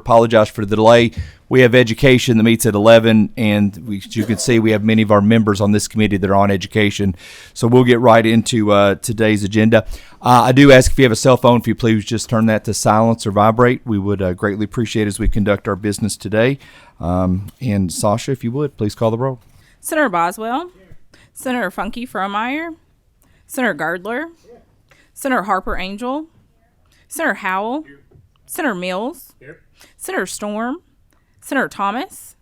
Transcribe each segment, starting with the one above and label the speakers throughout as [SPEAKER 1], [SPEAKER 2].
[SPEAKER 1] apologize for the delay. We have education that meets at 11, and as you can see, we have many of our members on this committee that are on education. So we'll get right into today's agenda. I do ask if you have a cell phone, if you please just turn that to silence or vibrate. We would greatly appreciate it as we conduct our business today. And Sasha, if you would, please call the roll.
[SPEAKER 2] Senator Boswell. Here. Senator Funke Fromeyer. Senator Gardler. Here. Senator Harper Angel. Senator Howell. Here. Senator Mills. Here. Senator Storm. Senator Thomas.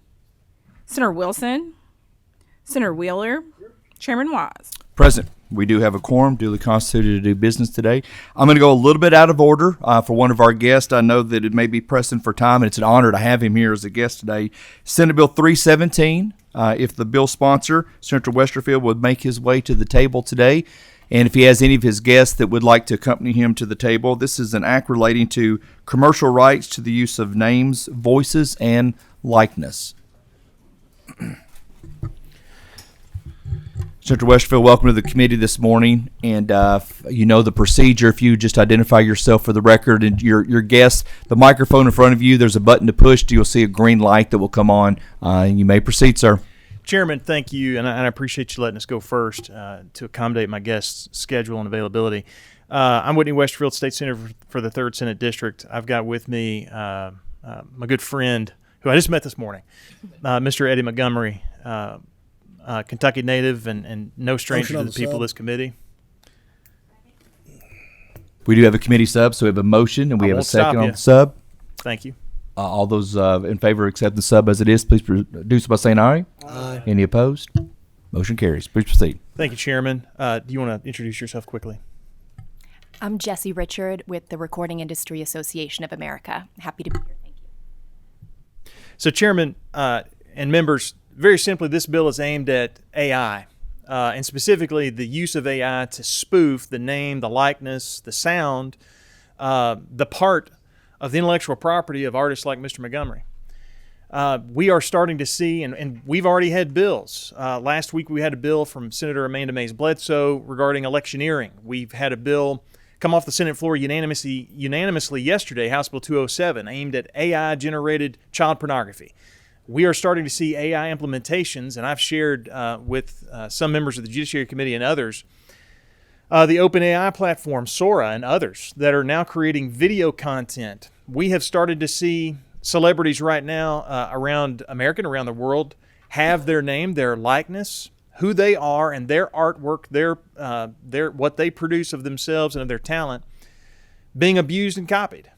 [SPEAKER 2] Senator Wilson. Senator Wheeler. Here. Chairman Wise.
[SPEAKER 1] Present. We do have a quorum duly constituted to do business today. I'm going to go a little bit out of order for one of our guests. I know that it may be pressing for time, and it's an honor to have him here as a guest today. Senate Bill 317, if the bill sponsor, Senator Westerfield, would make his way to the table today. And if he has any of his guests that would like to accompany him to the table, this is an act relating to commercial rights to the use of names, voices, and likeness. Senator Westerfield, welcome to the committee this morning. And you know the procedure. If you just identify yourself for the record and your guest, the microphone in front of you, there's a button to push. You'll see a green light that will come on. And you may proceed, sir.
[SPEAKER 3] Chairman, thank you, and I appreciate you letting us go first to accommodate my guest's schedule and availability. I'm Whitney Westerfield, State Senator for the 3rd Senate District. I've got with me my good friend, who I just met this morning, Mr. Eddie Montgomery, Kentucky native and no stranger to the people of this committee.
[SPEAKER 1] We do have a committee sub, so we have a motion, and we have a second on the sub.
[SPEAKER 3] Thank you.
[SPEAKER 1] All those in favor accept the sub as it is, please do so by saying aye. Aye. Any opposed? Motion carries. Please proceed.
[SPEAKER 3] Thank you, Chairman. Do you want to introduce yourself quickly?
[SPEAKER 4] I'm Jessie Richard with the Recording Industry Association of America. Happy to be here. Thank you.
[SPEAKER 3] So, Chairman and members, very simply, this bill is aimed at AI, and specifically the use of AI to spoof the name, the likeness, the sound, the part of the intellectual property of artists like Mr. Montgomery. We are starting to see, and we've already had bills. Last week we had a bill from Senator Amanda Mays Bledsoe regarding electioneering. We've had a bill come off the Senate floor unanimously yesterday, House Bill 207, aimed at AI-generated child pornography. We are starting to see AI implementations, and I've shared with some members of the Judiciary Committee and others the OpenAI platform, Sora, and others that are now creating video content. We have started to see celebrities right now around America and around the world have their name, their likeness, who they are, and their artwork, their what they produce of themselves and of their talent being abused and copied.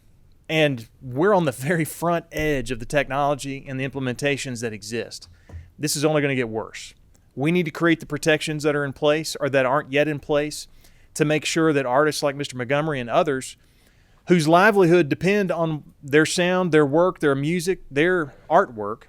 [SPEAKER 3] And we're on the very front edge of the technology and the implementations that exist. This is only going to get worse. We need to create the protections that are in place or that aren't yet in place to make sure that artists like Mr. Montgomery and others whose livelihood depend on their sound, their work, their music, their artwork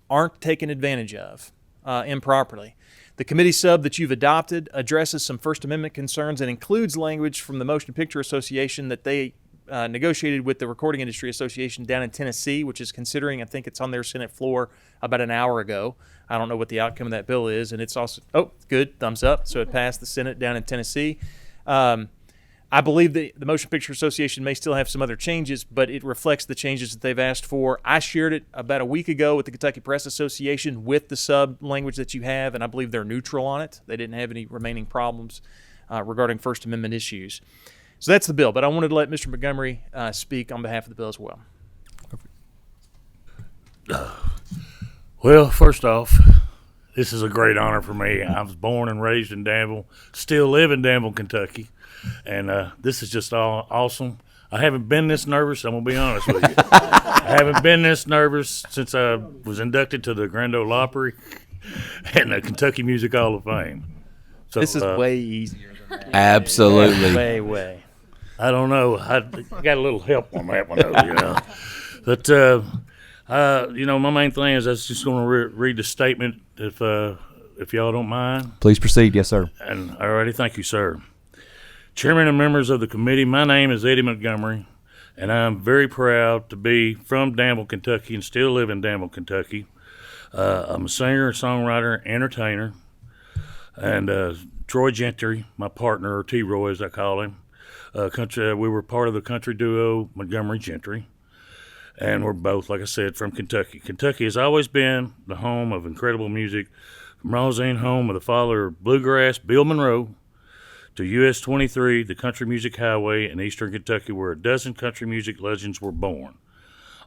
[SPEAKER 3] aren't taken advantage of improperly. The committee sub that you've adopted addresses some First Amendment concerns and includes language from the Motion Picture Association that they negotiated with the Recording Industry Association down in Tennessee, which is considering, I think it's on their Senate floor about an hour ago. I don't know what the outcome of that bill is, and it's also, good, thumbs up. So it passed the Senate down in Tennessee. I believe the Motion Picture Association may still have some other changes, but it reflects the changes that they've asked for. I shared it about a week ago with the Kentucky Press Association with the sub language that you have, and I believe they're neutral on it. They didn't have any remaining problems regarding First Amendment issues. So that's the bill, but I wanted to let Mr. Montgomery speak on behalf of the bill as well.
[SPEAKER 5] Well, first off, this is a great honor for me. I was born and raised in Danville, still live in Danville, Kentucky, and this is just all awesome. I haven't been this nervous, I'm going to be honest with you. I haven't been this nervous since I was inducted to the Grand Ole Opry and the Kentucky Music Hall of Fame. So,
[SPEAKER 3] this is way easier than that.
[SPEAKER 1] Absolutely.
[SPEAKER 3] Way.
[SPEAKER 5] I don't know. I got a little help on that one, though, you know. But, my main thing is I was just going to read the statement, if y'all don't mind.
[SPEAKER 1] Please proceed. Yes, sir.
[SPEAKER 5] And alrighty, thank you, sir. Chairman and members of the committee, my name is Eddie Montgomery, and I'm very proud to be from Danville, Kentucky, and still live in Danville, Kentucky. I'm a singer, songwriter, entertainer, and Troy Gentry, my partner, or T-Roy as I call him, we were part of the country duo Montgomery Gentry. And we're both, like I said, from Kentucky. Kentucky has always been the home of incredible music, from Rosine, home of the father of bluegrass, Bill Monroe, to US 23, the country music highway in eastern Kentucky, where a dozen country music legends were born.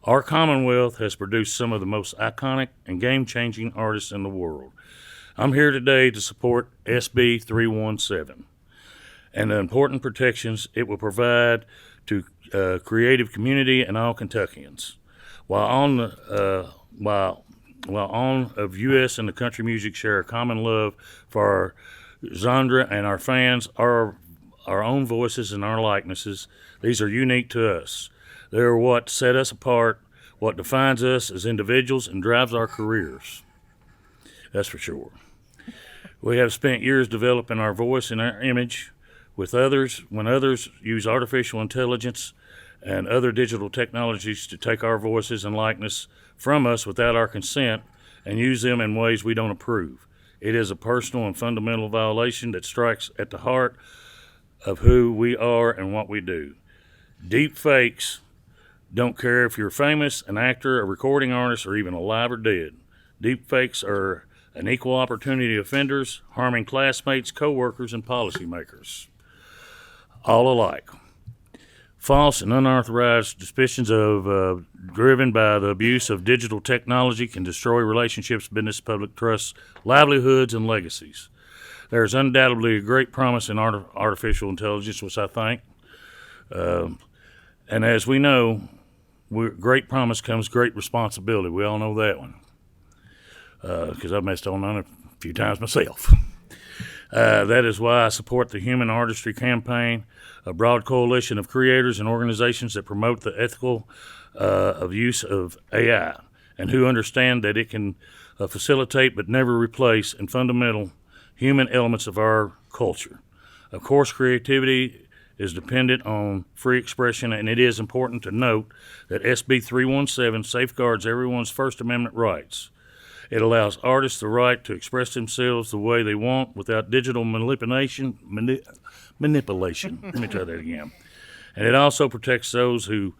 [SPEAKER 5] Our Commonwealth has produced some of the most iconic and game-changing artists in the world. I'm here today to support SB 317 and the important protections it will provide to creative community and all Kentuckians. While on of U.S. and the country music share a common love for our genre and our fans, our own voices and our likenesses, these are unique to us. They are what set us apart, what defines us as individuals and drives our careers. That's for sure. We have spent years developing our voice and our image with others. When others use artificial intelligence and other digital technologies to take our voices and likeness from us without our consent and use them in ways we don't approve. It is a personal and fundamental violation that strikes at the heart of who we are and what we do. Deep fakes don't care if you're famous, an actor, a recording artist, or even alive or dead. Deep fakes are an equal opportunity offenders, harming classmates, co-workers, and policymakers, all alike. False and unauthorized suspicions of driven by the abuse of digital technology can destroy relationships, business, public trust, livelihoods, and legacies. There is undoubtedly a great promise in artificial intelligence, which I think. And as we know, great promise comes great responsibility. We all know that one, because I've messed on it a few times myself. That is why I support the Human Artistry Campaign, a broad coalition of creators and organizations that promote the ethical of use of AI and who understand that it can facilitate but never replace and fundamental human elements of our culture. Of course, creativity is dependent on free expression, and it is important to note that SB 317 safeguards everyone's First Amendment rights. It allows artists the right to express themselves the way they want without digital manipulation. Let me try that again. And it also protects those who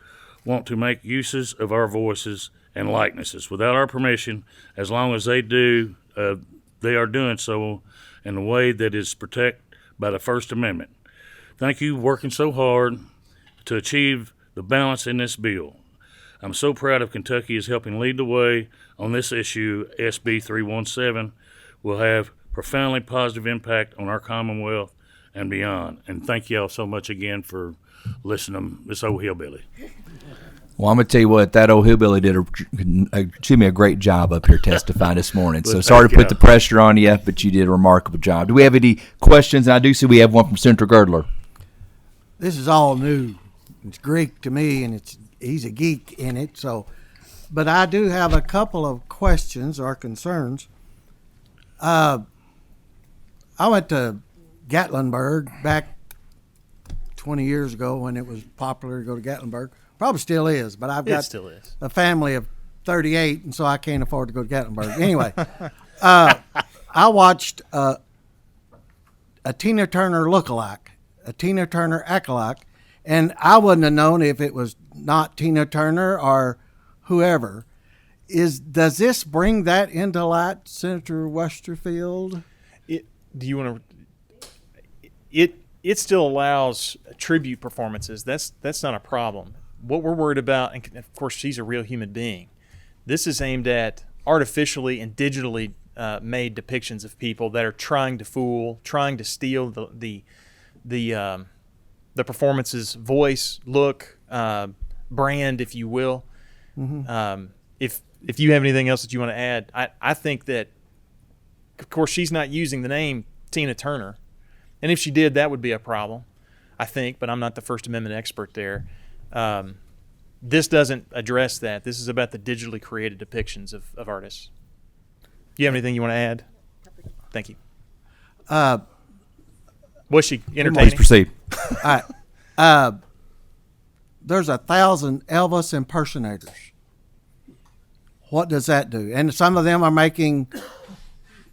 [SPEAKER 5] want to make uses of our voices and likenesses without our permission, as long as they do, they are doing so in a way that is protected by the First Amendment. Thank you for working so hard to achieve the balance in this bill. I'm so proud of Kentucky is helping lead the way on this issue. SB 317 will have profoundly positive impact on our Commonwealth and beyond. And thank you all so much again for listening to this old hillbilly.
[SPEAKER 1] Well, I'm going to tell you what, that old hillbilly did a great job up here testifying this morning. So sorry to put the pressure on you, but you did a remarkable job. Do we have any questions? I do see we have one from Senator Girdler.
[SPEAKER 6] This is all new. It's Greek to me, and he's a geek in it. So, but I do have a couple of questions or concerns. I went to Gatlinburg back 20 years ago when it was popular to go to Gatlinburg. Probably still is, but I've got a family of 38, and so I can't afford to go to Gatlinburg. Anyway, I watched a Tina Turner lookalike, a Tina Turner acolyte, and I wouldn't have known if it was not Tina Turner or whoever. Does this bring that into light, Senator Westerfield?
[SPEAKER 3] It still allows tribute performances. That's not a problem. What we're worried about, and of course she's a real human being, this is aimed at artificially and digitally made depictions of people that are trying to fool, trying to steal the performance's voice, look, brand, if you will. Mm-hmm. If you have anything else that you want to add, I think that, of course, she's not using the name Tina Turner, and if she did, that would be a problem, I think. But I'm not the First Amendment expert there. This doesn't address that. This is about the digitally created depictions of artists. Do you have anything you want to add? Thank you. Was she entertaining?
[SPEAKER 1] Please proceed.
[SPEAKER 6] All right. There's 1,000 Elvis impersonators. What does that do? And some of them are making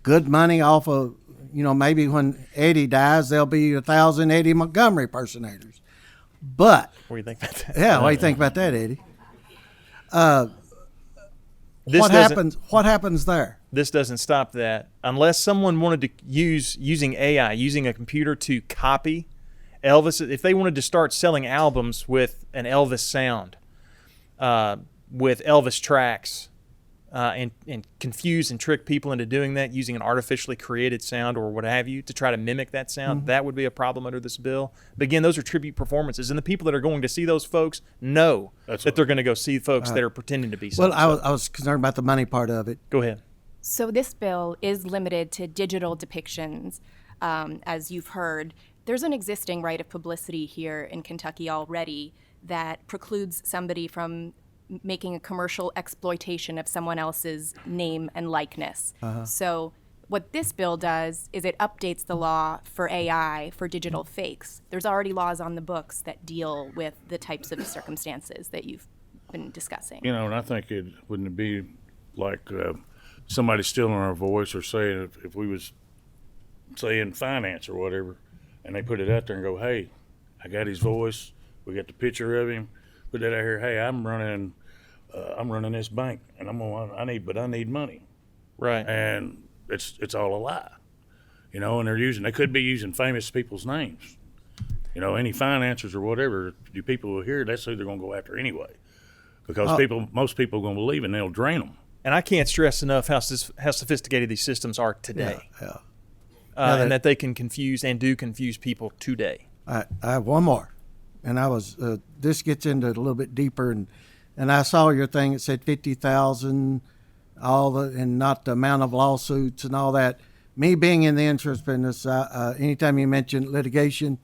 [SPEAKER 6] good money off of, maybe when Eddie dies, there'll be 1,000 Eddie Montgomery impersonators. But
[SPEAKER 3] what do you think about that?
[SPEAKER 6] Yeah, what do you think about that, Eddie?
[SPEAKER 3] This
[SPEAKER 6] What
[SPEAKER 3] doesn't-
[SPEAKER 6] happens? What happens there?
[SPEAKER 3] This doesn't stop that. Unless someone wanted to using AI, using a computer to copy Elvis, if they wanted to start selling albums with an Elvis sound, with Elvis tracks, and confuse and trick people into doing that using an artificially created sound or what have you to try to mimic that sound, that would be a problem under this bill. But again, those are tribute performances, and the people that are going to see those folks know that they're going to go see folks that are pretending to be
[SPEAKER 6] Well,
[SPEAKER 3] so.
[SPEAKER 6] I was concerned about the money part of it.
[SPEAKER 3] Go ahead.
[SPEAKER 4] So this bill is limited to digital depictions, as you've heard. There's an existing right of publicity here in Kentucky already that precludes somebody from making a commercial exploitation of someone else's name and likeness. So what this bill does is it updates the law for AI for digital fakes. There's already laws on the books that deal with the types of circumstances that you've been discussing.
[SPEAKER 5] You know, and I think it wouldn't be like somebody stealing our voice or saying if we was saying finance or whatever, and they put it out there and go, hey, I got his voice, we got the picture of him, put that out here, hey, I'm running this bank, and I need money,
[SPEAKER 3] Right.
[SPEAKER 5] and it's all a lie, you know, and they could be using famous people's names, you know, any financiers or whatever. You people will hear that's who they're going to go after anyway, because most people are going to believe it and they'll drain them.
[SPEAKER 3] And I can't stress enough how sophisticated these systems are today.
[SPEAKER 6] Yeah.
[SPEAKER 3] And that they can confuse and do confuse people today.
[SPEAKER 6] I have one more, and I was this gets into it a little bit deeper, and I saw your thing. It said 50,000, and not the amount of lawsuits and all that. Me being in the insurance business, anytime you mention litigation,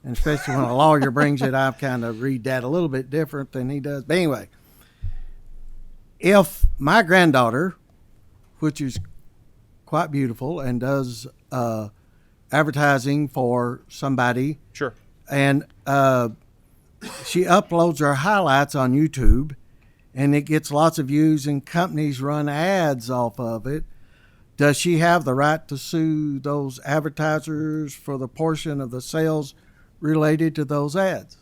[SPEAKER 6] and especially when a lawyer brings it, I kind of read that a little bit different than he does. But anyway, if my granddaughter, which is quite beautiful and does advertising for somebody,
[SPEAKER 3] Sure.
[SPEAKER 6] and she uploads her highlights on YouTube, and it gets lots of views, and companies run ads off of it. Does she have the right to sue those advertisers for the portion of the sales related to those ads?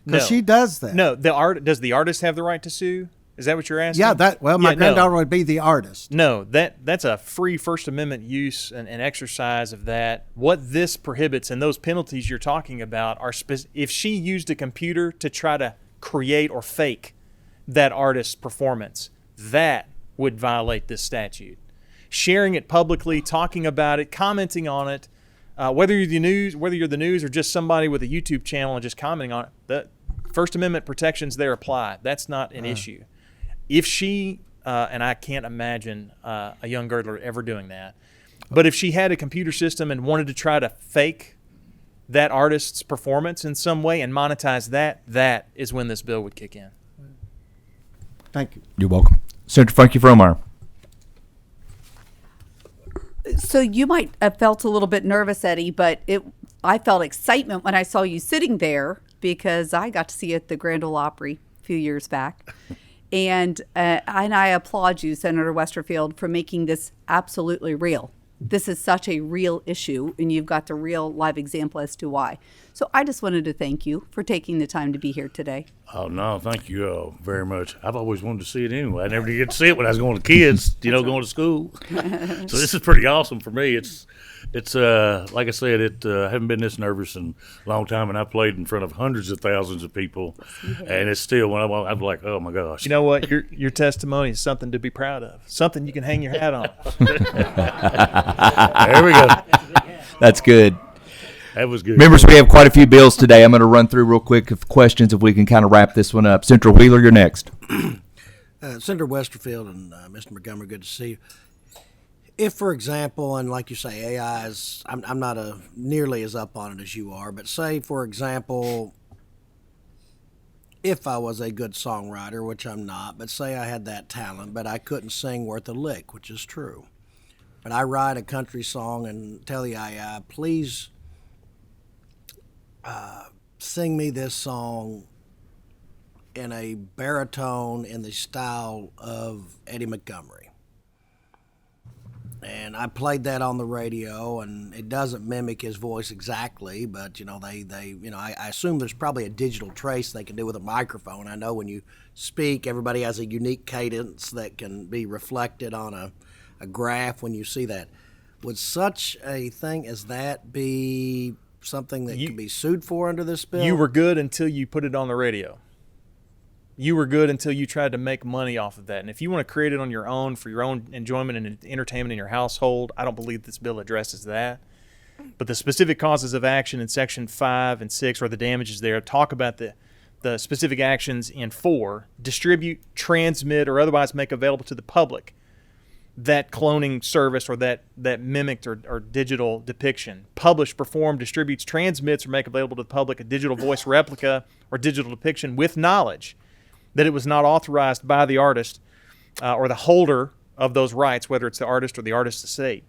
[SPEAKER 6] Because
[SPEAKER 3] No.
[SPEAKER 6] she does that.
[SPEAKER 3] No, does the artist have the right to sue? Is that what you're asking?
[SPEAKER 6] Yeah, my
[SPEAKER 3] Yeah,
[SPEAKER 6] granddaughter would be the artist.
[SPEAKER 3] No, that's a free First Amendment use and exercise of that. What this prohibits and those penalties you're talking about are if she used a computer to try to create or fake that artist's performance, that would violate this statute. Sharing it publicly, talking about it, commenting on it, whether you're the news or just somebody with a YouTube channel and just commenting on it, the First Amendment protections there apply. That's not an issue. If she, and I can't imagine a young girdler ever doing that, but if she had a computer system and wanted to try to fake that artist's performance in some way and monetize that is when this bill would kick in.
[SPEAKER 6] Thank you.
[SPEAKER 1] You're welcome. Senator Frankie Fromeyer.
[SPEAKER 7] So you might have felt a little bit nervous, Eddie, but I felt excitement when I saw you sitting there because I got to see you at the Grand Ole Opry a few years back. And I applaud you, Senator Westerfield, for making this absolutely real. This is such a real issue, and you've got the real live example as to why. So I just wanted to thank you for taking the time to be here today.
[SPEAKER 5] Oh, no, thank you very much. I've always wanted to see it anyway. I never did get to see it when I was going to kids, going to school. So this is pretty awesome for me. It's like I said, I haven't been this nervous in a long time, and I played in front of hundreds of thousands of people, and it's still, when I'm like, oh, my gosh.
[SPEAKER 3] You know what? Your testimony is something to be proud of, something you can hang your hat on.
[SPEAKER 5] There we go.
[SPEAKER 1] That's good.
[SPEAKER 5] That was good.
[SPEAKER 1] Members, we have quite a few bills today. I'm going to run through real quick of questions if we can kind of wrap this one up. Senator Wheeler, you're next.
[SPEAKER 8] Senator Westerfield and Mr. Montgomery, good to see you. If, for example, and like you say, AI is, I'm not nearly as up on it as you are, but say, for example, if I was a good songwriter, which I'm not, but say I had that talent, but I couldn't sing worth a lick, which is true. But I write a country song and tell the AI, please sing me this song in a baritone in the style of Eddie Montgomery. and I played that on the radio, and it doesn't mimic his voice exactly, but I assume there's probably a digital trace they can do with a microphone. I know when you speak, everybody has a unique cadence that can be reflected on a graph when you see that. Would such a thing as that be something that could be sued for under this bill?
[SPEAKER 3] You were good until you put it on the radio. You were good until you tried to make money off of that. And if you want to create it on your own for your own enjoyment and entertainment in your household, I don't believe this bill addresses that. But the specific causes of action in Section 5 and 6, or the damages there, talk about the specific actions in 4, distribute, transmit, or otherwise make available to the public that cloning service or that mimicked or digital depiction. Publish, perform, distributes, transmits, or make available to the public a digital voice replica or digital depiction with knowledge that it was not authorized by the artist or the holder of those rights, whether it's the artist or the artist's estate.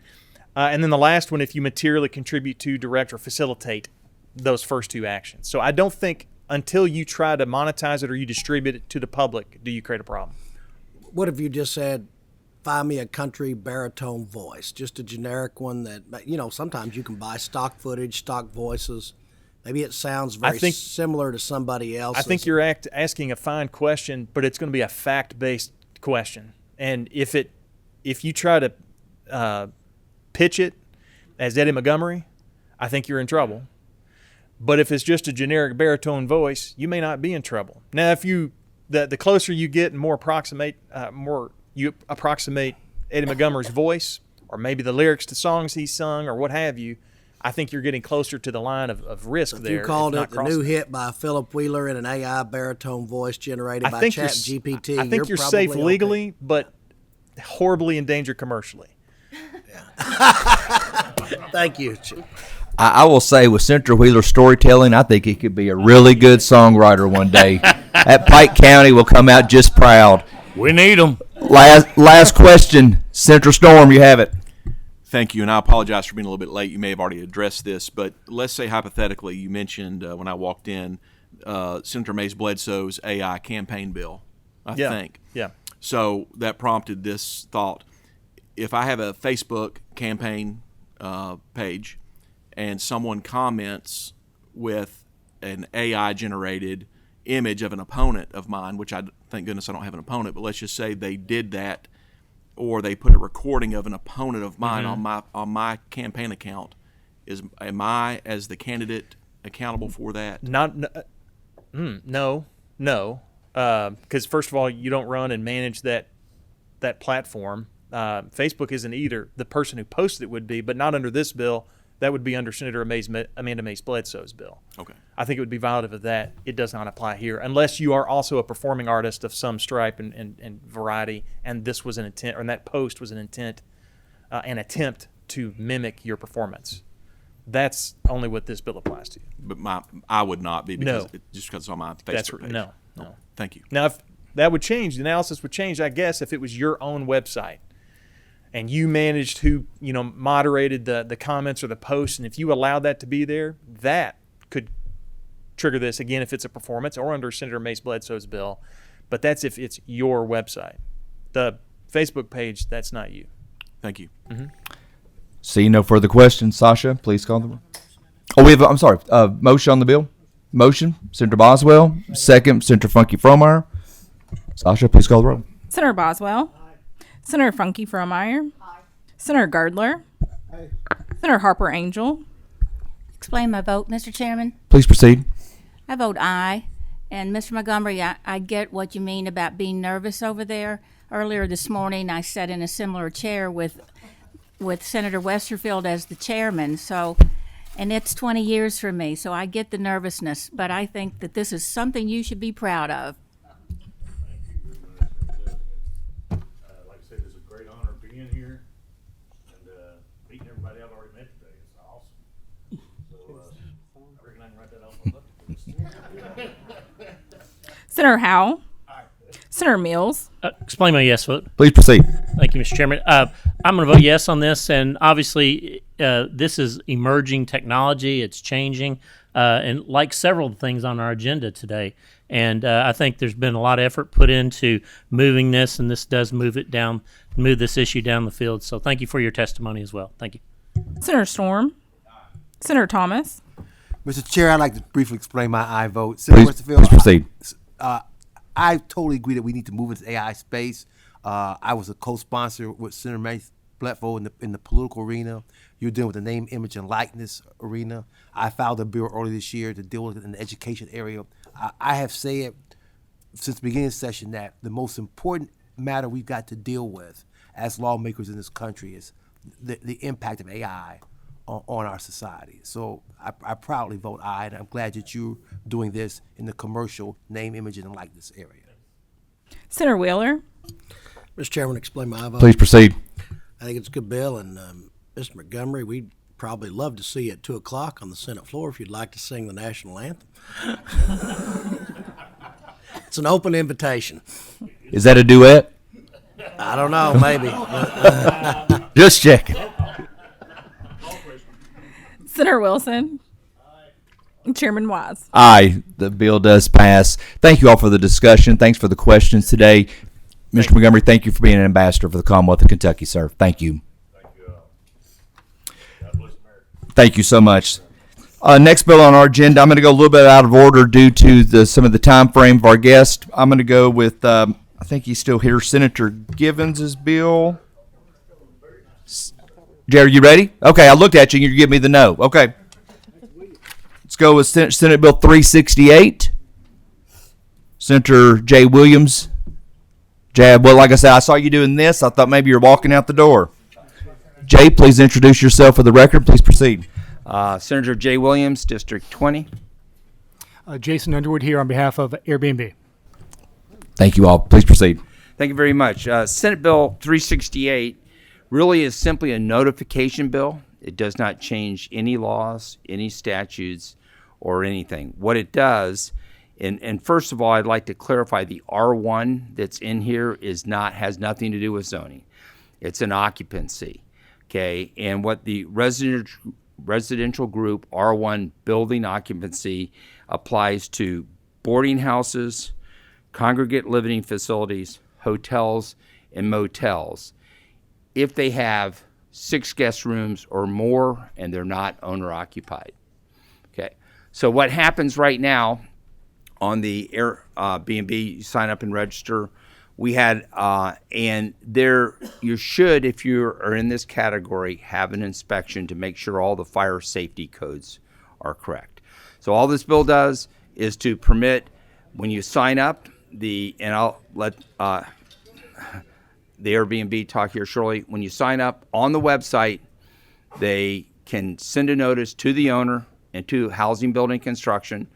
[SPEAKER 3] And then the last one, if you materially contribute to, direct, or facilitate those first 2 actions. So I don't think until you try to monetize it or you distribute it to the public do you create a problem.
[SPEAKER 8] What if you just said, find me a country baritone voice, just a generic one that, sometimes you can buy stock footage, stock voices. Maybe it sounds very similar to somebody else's.
[SPEAKER 3] I think you're asking a fine question, but it's going to be a fact-based question. And if you try to pitch it as Eddie Montgomery, I think you're in trouble. But if it's just a generic baritone voice, you may not be in trouble. Now, if the closer you get and more you approximate Eddie Montgomery's voice, or maybe the lyrics to songs he sung, or what have you, I think you're getting closer to the line of risk there.
[SPEAKER 8] If you called it the new hit by Philip Wheeler in an AI baritone voice generated by ChatGPT,
[SPEAKER 3] I think you're safe legally, but horribly endangered commercially.
[SPEAKER 8] Thank you.
[SPEAKER 1] I will say, with Senator Wheeler's storytelling, I think he could be a really good songwriter one day. That Pike County will come out just proud.
[SPEAKER 5] We need them.
[SPEAKER 1] Last question. Senator Storm, you have it.
[SPEAKER 9] Thank you, and I apologize for being a little bit late. You may have already addressed this, but let's say hypothetically you mentioned when I walked in Senator Mays Bledsoe's AI campaign bill, I think.
[SPEAKER 3] Yeah.
[SPEAKER 9] So that prompted this thought. If I have a Facebook campaign page and someone comments with an AI-generated image of an opponent of mine, which thank goodness I don't have an opponent, but let's just say they did that, or they put a recording of an opponent of mine on my campaign account, am I, as the candidate, accountable for that?
[SPEAKER 3] No, because first of all, you don't run and manage that platform. Facebook isn't either. The person who posted it would be, but not under this bill. That would be under Senator Amanda Mays Bledsoe's bill.
[SPEAKER 9] Okay.
[SPEAKER 3] I think it would be violative of that. It does not apply here unless you are also a performing artist of some stripe and variety, and this was an intent, or that post was an intent, an attempt to mimic your performance. That's only what this bill applies to.
[SPEAKER 9] But I would not be just because it's on my Facebook page.
[SPEAKER 3] No.
[SPEAKER 9] Thank you.
[SPEAKER 3] Now, if that would change, the analysis would change, I guess, if it was your own website and you managed who moderated the comments or the posts, and if you allowed that to be there, that could trigger this again if it's a performance or under Senator Mace Bledsoe's bill. But that's if it's your website. The Facebook page, that's not you.
[SPEAKER 9] Thank you.
[SPEAKER 1] See no further questions. Sasha, please call the roll. Oh, motion on the bill. Motion, Senator Boswell. Second, Senator Funky Fromeyer. Sasha, please call the roll.
[SPEAKER 2] Senator Boswell. Senator Funky Fromeyer. Senator Gardler. Senator Harper Angel.
[SPEAKER 10] Explain my vote, Mr. Chairman.
[SPEAKER 1] Please proceed.
[SPEAKER 10] I vote aye. And Mr. Montgomery, I get what you mean about being nervous over there. Earlier this morning, I sat in a similar chair with Senator Westerfield as the chairman. And it's 20 years for me, so I get the nervousness. But I think that this is something you should be proud of.
[SPEAKER 5] Like I said, it's a great honor being here and meeting everybody I've already met today. It's awesome. So I reckon I can write that off my bucket list.
[SPEAKER 2] Senator Howell. Senator Mills.
[SPEAKER 11] Explain my yes vote.
[SPEAKER 1] Please proceed.
[SPEAKER 11] Thank you, Mr. Chairman. I'm going to vote yes on this, and obviously this is emerging technology. It's changing. and like several of the things on our agenda today. And I think there's been a lot of effort put into moving this, and this does move this issue down the field. So thank you for your testimony as well. Thank you.
[SPEAKER 2] Senator Storm. Senator Thomas.
[SPEAKER 12] Mr. Chair, I'd like to briefly explain my aye vote. Senator Westerfield,
[SPEAKER 1] Please proceed.
[SPEAKER 12] I totally agree that we need to move into AI space. I was a co-sponsor with Senator Manny Bledfo in the political arena. You're dealing with the name, image, and likeness arena. I filed a bill earlier this year to deal with it in the education area. I have said since the beginning of the session that the most important matter we've got to deal with as lawmakers in this country is the impact of AI on our society. So I proudly vote aye, and I'm glad that you're doing this in the commercial name, image, and likeness area.
[SPEAKER 2] Senator Wheeler.
[SPEAKER 8] Mr. Chairman, explain my vote.
[SPEAKER 1] Please proceed.
[SPEAKER 8] I think it's a good bill, and Mr. Montgomery, we'd probably love to see you at 2 o'clock on the Senate floor if you'd like to sing the national anthem. It's an open invitation.
[SPEAKER 1] Is that a duet?
[SPEAKER 8] I don't know, maybe.
[SPEAKER 1] Just checking.
[SPEAKER 2] Senator Wilson. Chairman Wise.
[SPEAKER 1] Aye, the bill does pass. Thank you all for the discussion. Thanks for the questions today. Mr. Montgomery, thank you for being an ambassador for the Commonwealth of Kentucky, sir. Thank you. Thank you so much. Next bill on our agenda, I'm going to go a little bit out of order due to some of the time frame of our guest. I'm going to go with, I think he's still here, Senator Givens' bill. Jerry, you ready? Okay, I looked at you and you give me the no. Okay. Let's go with Senate Bill 368. Senator Jay Williams. Jab, well, like I said, I saw you doing this. I thought maybe you're walking out the door. Jay, please introduce yourself for the record. Please proceed.
[SPEAKER 13] Senator Jay Williams, District 20.
[SPEAKER 14] Jason Underwood here on behalf of Airbnb.
[SPEAKER 1] Thank you all. Please proceed.
[SPEAKER 13] Thank you very much. Senate Bill 368 really is simply a notification bill. It does not change any laws, any statutes, or anything. What it does, and first of all, I'd like to clarify the R1 that's in here has nothing to do with zoning. It's an occupancy, okay? And what the residential group R1 building occupancy applies to boarding houses, congregate living facilities, hotels, and motels if they have 6 guest rooms or more and they're not owner occupied. Okay, so what happens right now on the Airbnb, you sign up and register. We had, and there you should, if you are in this category, have an inspection to make sure all the fire safety codes are correct. So all this bill does is to permit when you sign up, and I'll let the Airbnb talk here shortly. When you sign up on the website, they can send a notice to the owner and to Housing Building Construction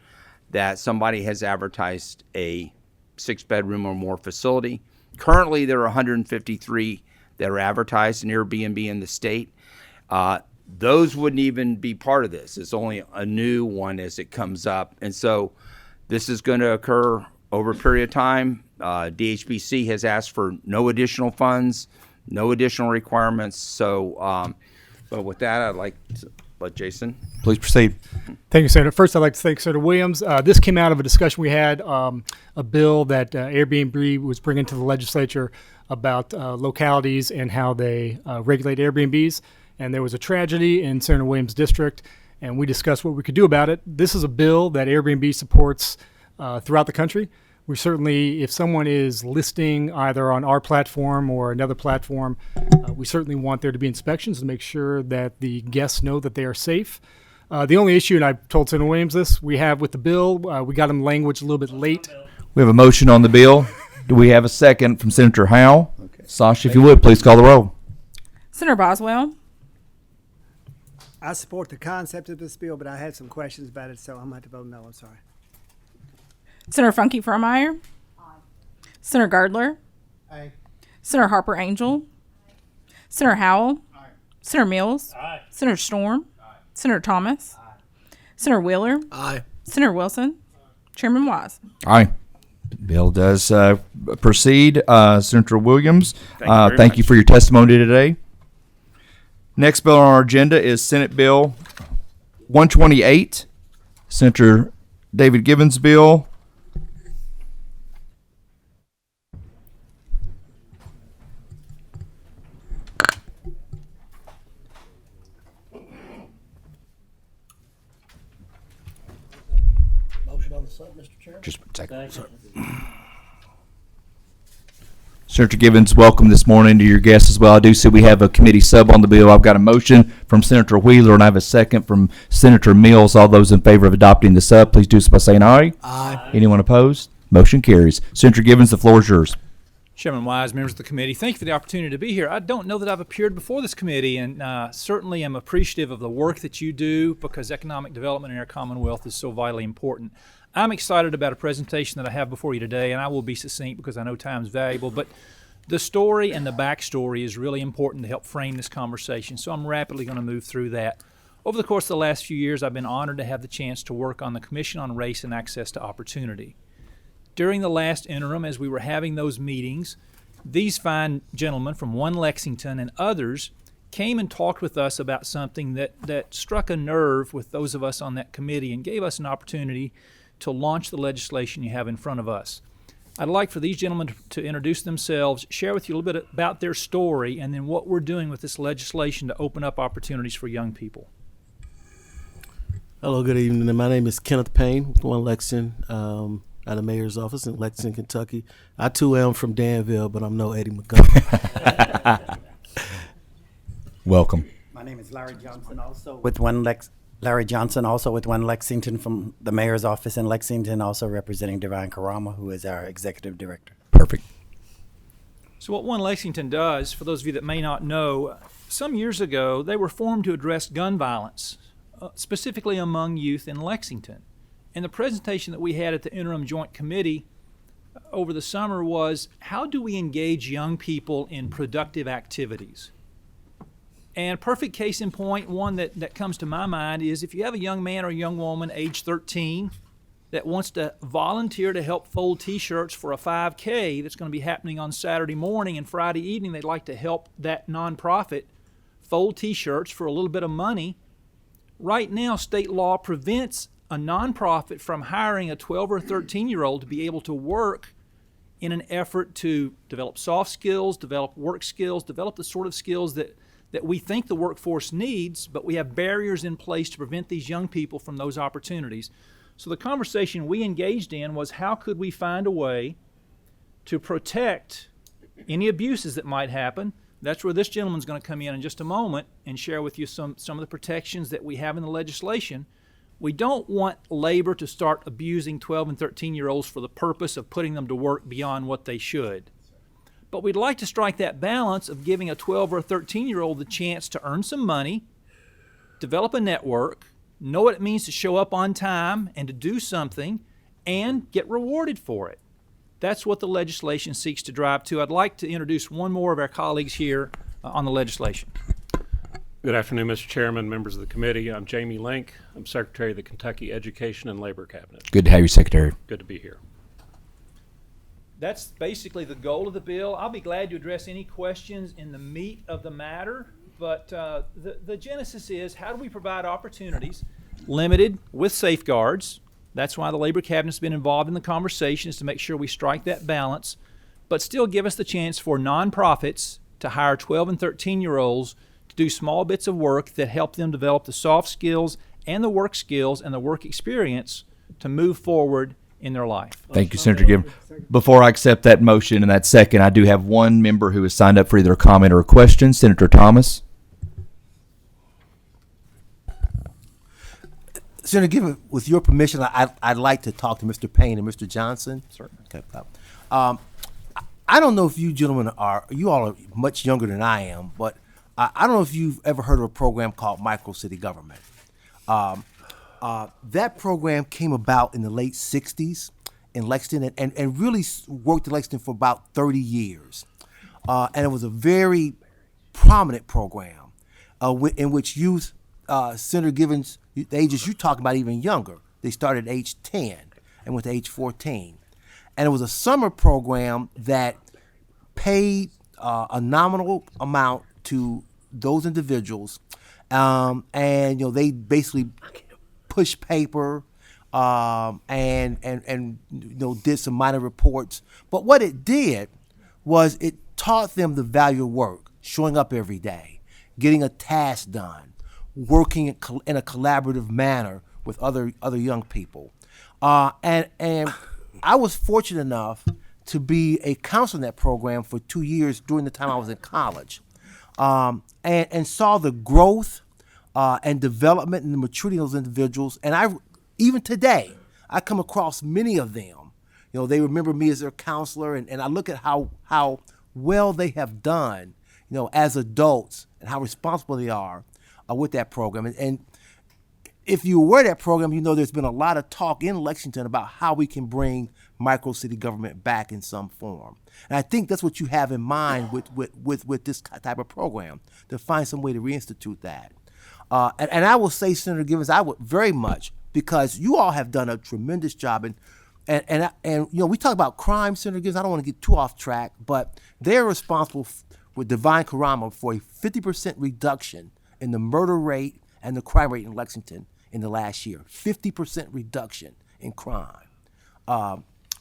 [SPEAKER 13] that somebody has advertised a 6-bedroom or more facility. Currently, there are 153 that are advertised in Airbnb in the state. Those wouldn't even be part of this. It's only a new one as it comes up. And so this is going to occur over a period of time. DHBC has asked for no additional funds, no additional requirements. So, but with that, I'd like to let Jason.
[SPEAKER 1] Please proceed.
[SPEAKER 14] Thank you, Senator. First, I'd like to thank Senator Williams. This came out of a discussion we had, a bill that Airbnb was bringing to the legislature about localities and how they regulate Airbnbs. And there was a tragedy in Senator Williams' district, and we discussed what we could do about it. This is a bill that Airbnb supports throughout the country. We certainly, if someone is listing either on our platform or another platform, we certainly want there to be inspections to make sure that the guests know that they are safe. The only issue, and I told Senator Williams this, we have with the bill, we got him language a little bit late.
[SPEAKER 1] We have a motion on the bill. Do we have a second from Senator Howell? Okay. Sasha, if you would, please call the roll.
[SPEAKER 2] Senator Boswell.
[SPEAKER 15] I support the concept of this bill, but I had some questions about it, so I'm going to have to vote no. I'm sorry.
[SPEAKER 2] Senator Funky Fromeyer. Aye. Senator Gardler.
[SPEAKER 6] Aye.
[SPEAKER 2] Senator Harper Angel. Aye. Senator Howell.
[SPEAKER 11] Aye.
[SPEAKER 2] Senator Mills.
[SPEAKER 11] Aye.
[SPEAKER 2] Senator Storm. Aye. Senator Thomas. Aye. Senator Wheeler.
[SPEAKER 8] Aye.
[SPEAKER 2] Senator Wilson. Chairman Wise.
[SPEAKER 1] Aye. Bill does proceed. Senator Williams, thank you for your testimony today. Next bill on our agenda is Senate Bill 128. Senator David Givens' bill.
[SPEAKER 8] Motion on the sub, Mr. Chairman.
[SPEAKER 1] Just a second. Senator Givens, welcome this morning to your guests as well. I do see we have a committee sub on the bill. I've got a motion from Senator Wheeler, and I have a second from Senator Mills. All those in favor of adopting the sub, please do so by saying aye.
[SPEAKER 8] Aye.
[SPEAKER 1] Anyone opposed? Motion carries. Senator Givens, the floor is yours.
[SPEAKER 16] Chairman Wise, members of the committee, thank you for the opportunity to be here. I don't know that I've appeared before this committee, and certainly am appreciative of the work that you do because economic development in our Commonwealth is so vitally important. I'm excited about a presentation that I have before you today, and I will be succinct because I know time is valuable, but the story and the backstory is really important to help frame this conversation, so I'm rapidly going to move through that. Over the course of the last few years, I've been honored to have the chance to work on the Commission on Race and Access to Opportunity. During the last interim, as we were having those meetings, these fine gentlemen from One Lexington and others came and talked with us about something that struck a nerve with those of us on that committee and gave us an opportunity to launch the legislation you have in front of us. I'd like for these gentlemen to introduce themselves, share with you a little bit about their story, and then what we're doing with this legislation to open up opportunities for young people.
[SPEAKER 17] Hello, good evening. My name is Kenneth Payne with One Lexington, at the mayor's office in Lexington, Kentucky. I too am from Danville, but I'm no Eddie Montgomery.
[SPEAKER 1] Welcome.
[SPEAKER 18] My name is Larry Johnson, also with One Lexington from the mayor's office in Lexington, also representing Divine Karama, who is our executive director.
[SPEAKER 1] Perfect.
[SPEAKER 16] So what One Lexington does, for those of you that may not know, some years ago they were formed to address gun violence, specifically among youth in Lexington. And the presentation that we had at the interim joint committee over the summer was, how do we engage young people in productive activities? And perfect case in point, one that comes to my mind is if you have a young man or a young woman age 13 that wants to volunteer to help fold t-shirts for a 5K that's going to be happening on Saturday morning and Friday evening, they'd like to help that nonprofit fold t-shirts for a little bit of money. Right now, state law prevents a nonprofit from hiring a 12 or 13-year-old to be able to work in an effort to develop soft skills, develop work skills, develop the sort of skills that we think the workforce needs, but we have barriers in place to prevent these young people from those opportunities. So the conversation we engaged in was, how could we find a way to protect any abuses that might happen? That's where this gentleman's going to come in just a moment and share with you some of the protections that we have in the legislation. We don't want labor to start abusing 12 and 13-year-olds for the purpose of putting them to work beyond what they should. But we'd like to strike that balance of giving a 12 or a 13-year-old the chance to earn some money, develop a network, know what it means to show up on time and to do something, and get rewarded for it. That's what the legislation seeks to drive to. I'd like to introduce one more of our colleagues here on the legislation.
[SPEAKER 19] Good afternoon, Mr. Chairman, members of the committee. I'm Jamie Link. I'm Secretary of the Kentucky Education and Labor Cabinet.
[SPEAKER 1] Good to have you, Secretary.
[SPEAKER 19] Good to be here.
[SPEAKER 16] That's basically the goal of the bill. I'll be glad to address any questions in the meat of the matter, but the genesis is, how do we provide opportunities limited with safeguards? That's why the Labor Cabinet's been involved in the conversation, is to make sure we strike that balance, but still give us the chance for nonprofits to hire 12 and 13-year-olds to do small bits of work that help them develop the soft skills and the work skills and the work experience to move forward in their life.
[SPEAKER 1] Thank you, Senator Gibbons. Before I accept that motion and that second, I do have one member who has signed up for either a comment or a question. Senator Thomas.
[SPEAKER 12] Senator Gibbons, with your permission, I'd like to talk to Mr. Payne and Mr. Johnson.
[SPEAKER 16] Certainly.
[SPEAKER 12] Okay. I don't know if you gentlemen you all are much younger than I am, but I don't know if you've ever heard of a program called Micro City Government. That program came about in the late 60s in Lexington and really worked in Lexington for about 30 years. And it was a very prominent program in which youth, Senator Givens, the ages you're talking about even younger, they started at age 10 and went to age 14. And it was a summer program that paid a nominal amount to those individuals. And, they basically push paper and did some minor reports. But what it did was it taught them the value of work, showing up every day, getting a task done, working in a collaborative manner with other young people. And I was fortunate enough to be a counselor in that program for 2 years during the time I was in college, and saw the growth and development and the maturity of those individuals. And even today, I come across many of them. They remember me as their counselor, and I look at how well they have done, as adults, and how responsible they are with that program. And if you were that program, there's been a lot of talk in Lexington about how we can bring micro-city government back in some form. And I think that's what you have in mind with this type of program, to find some way to reinstitute that. And I will say, Senator Givens, I would very much, because you all have done a tremendous job. And we talk about crime, Senator Givens. I don't want to get too off track, but they're responsible with Divine Karama for a 50% reduction in the murder rate and the crime rate in Lexington in the last year. 50% reduction in crime.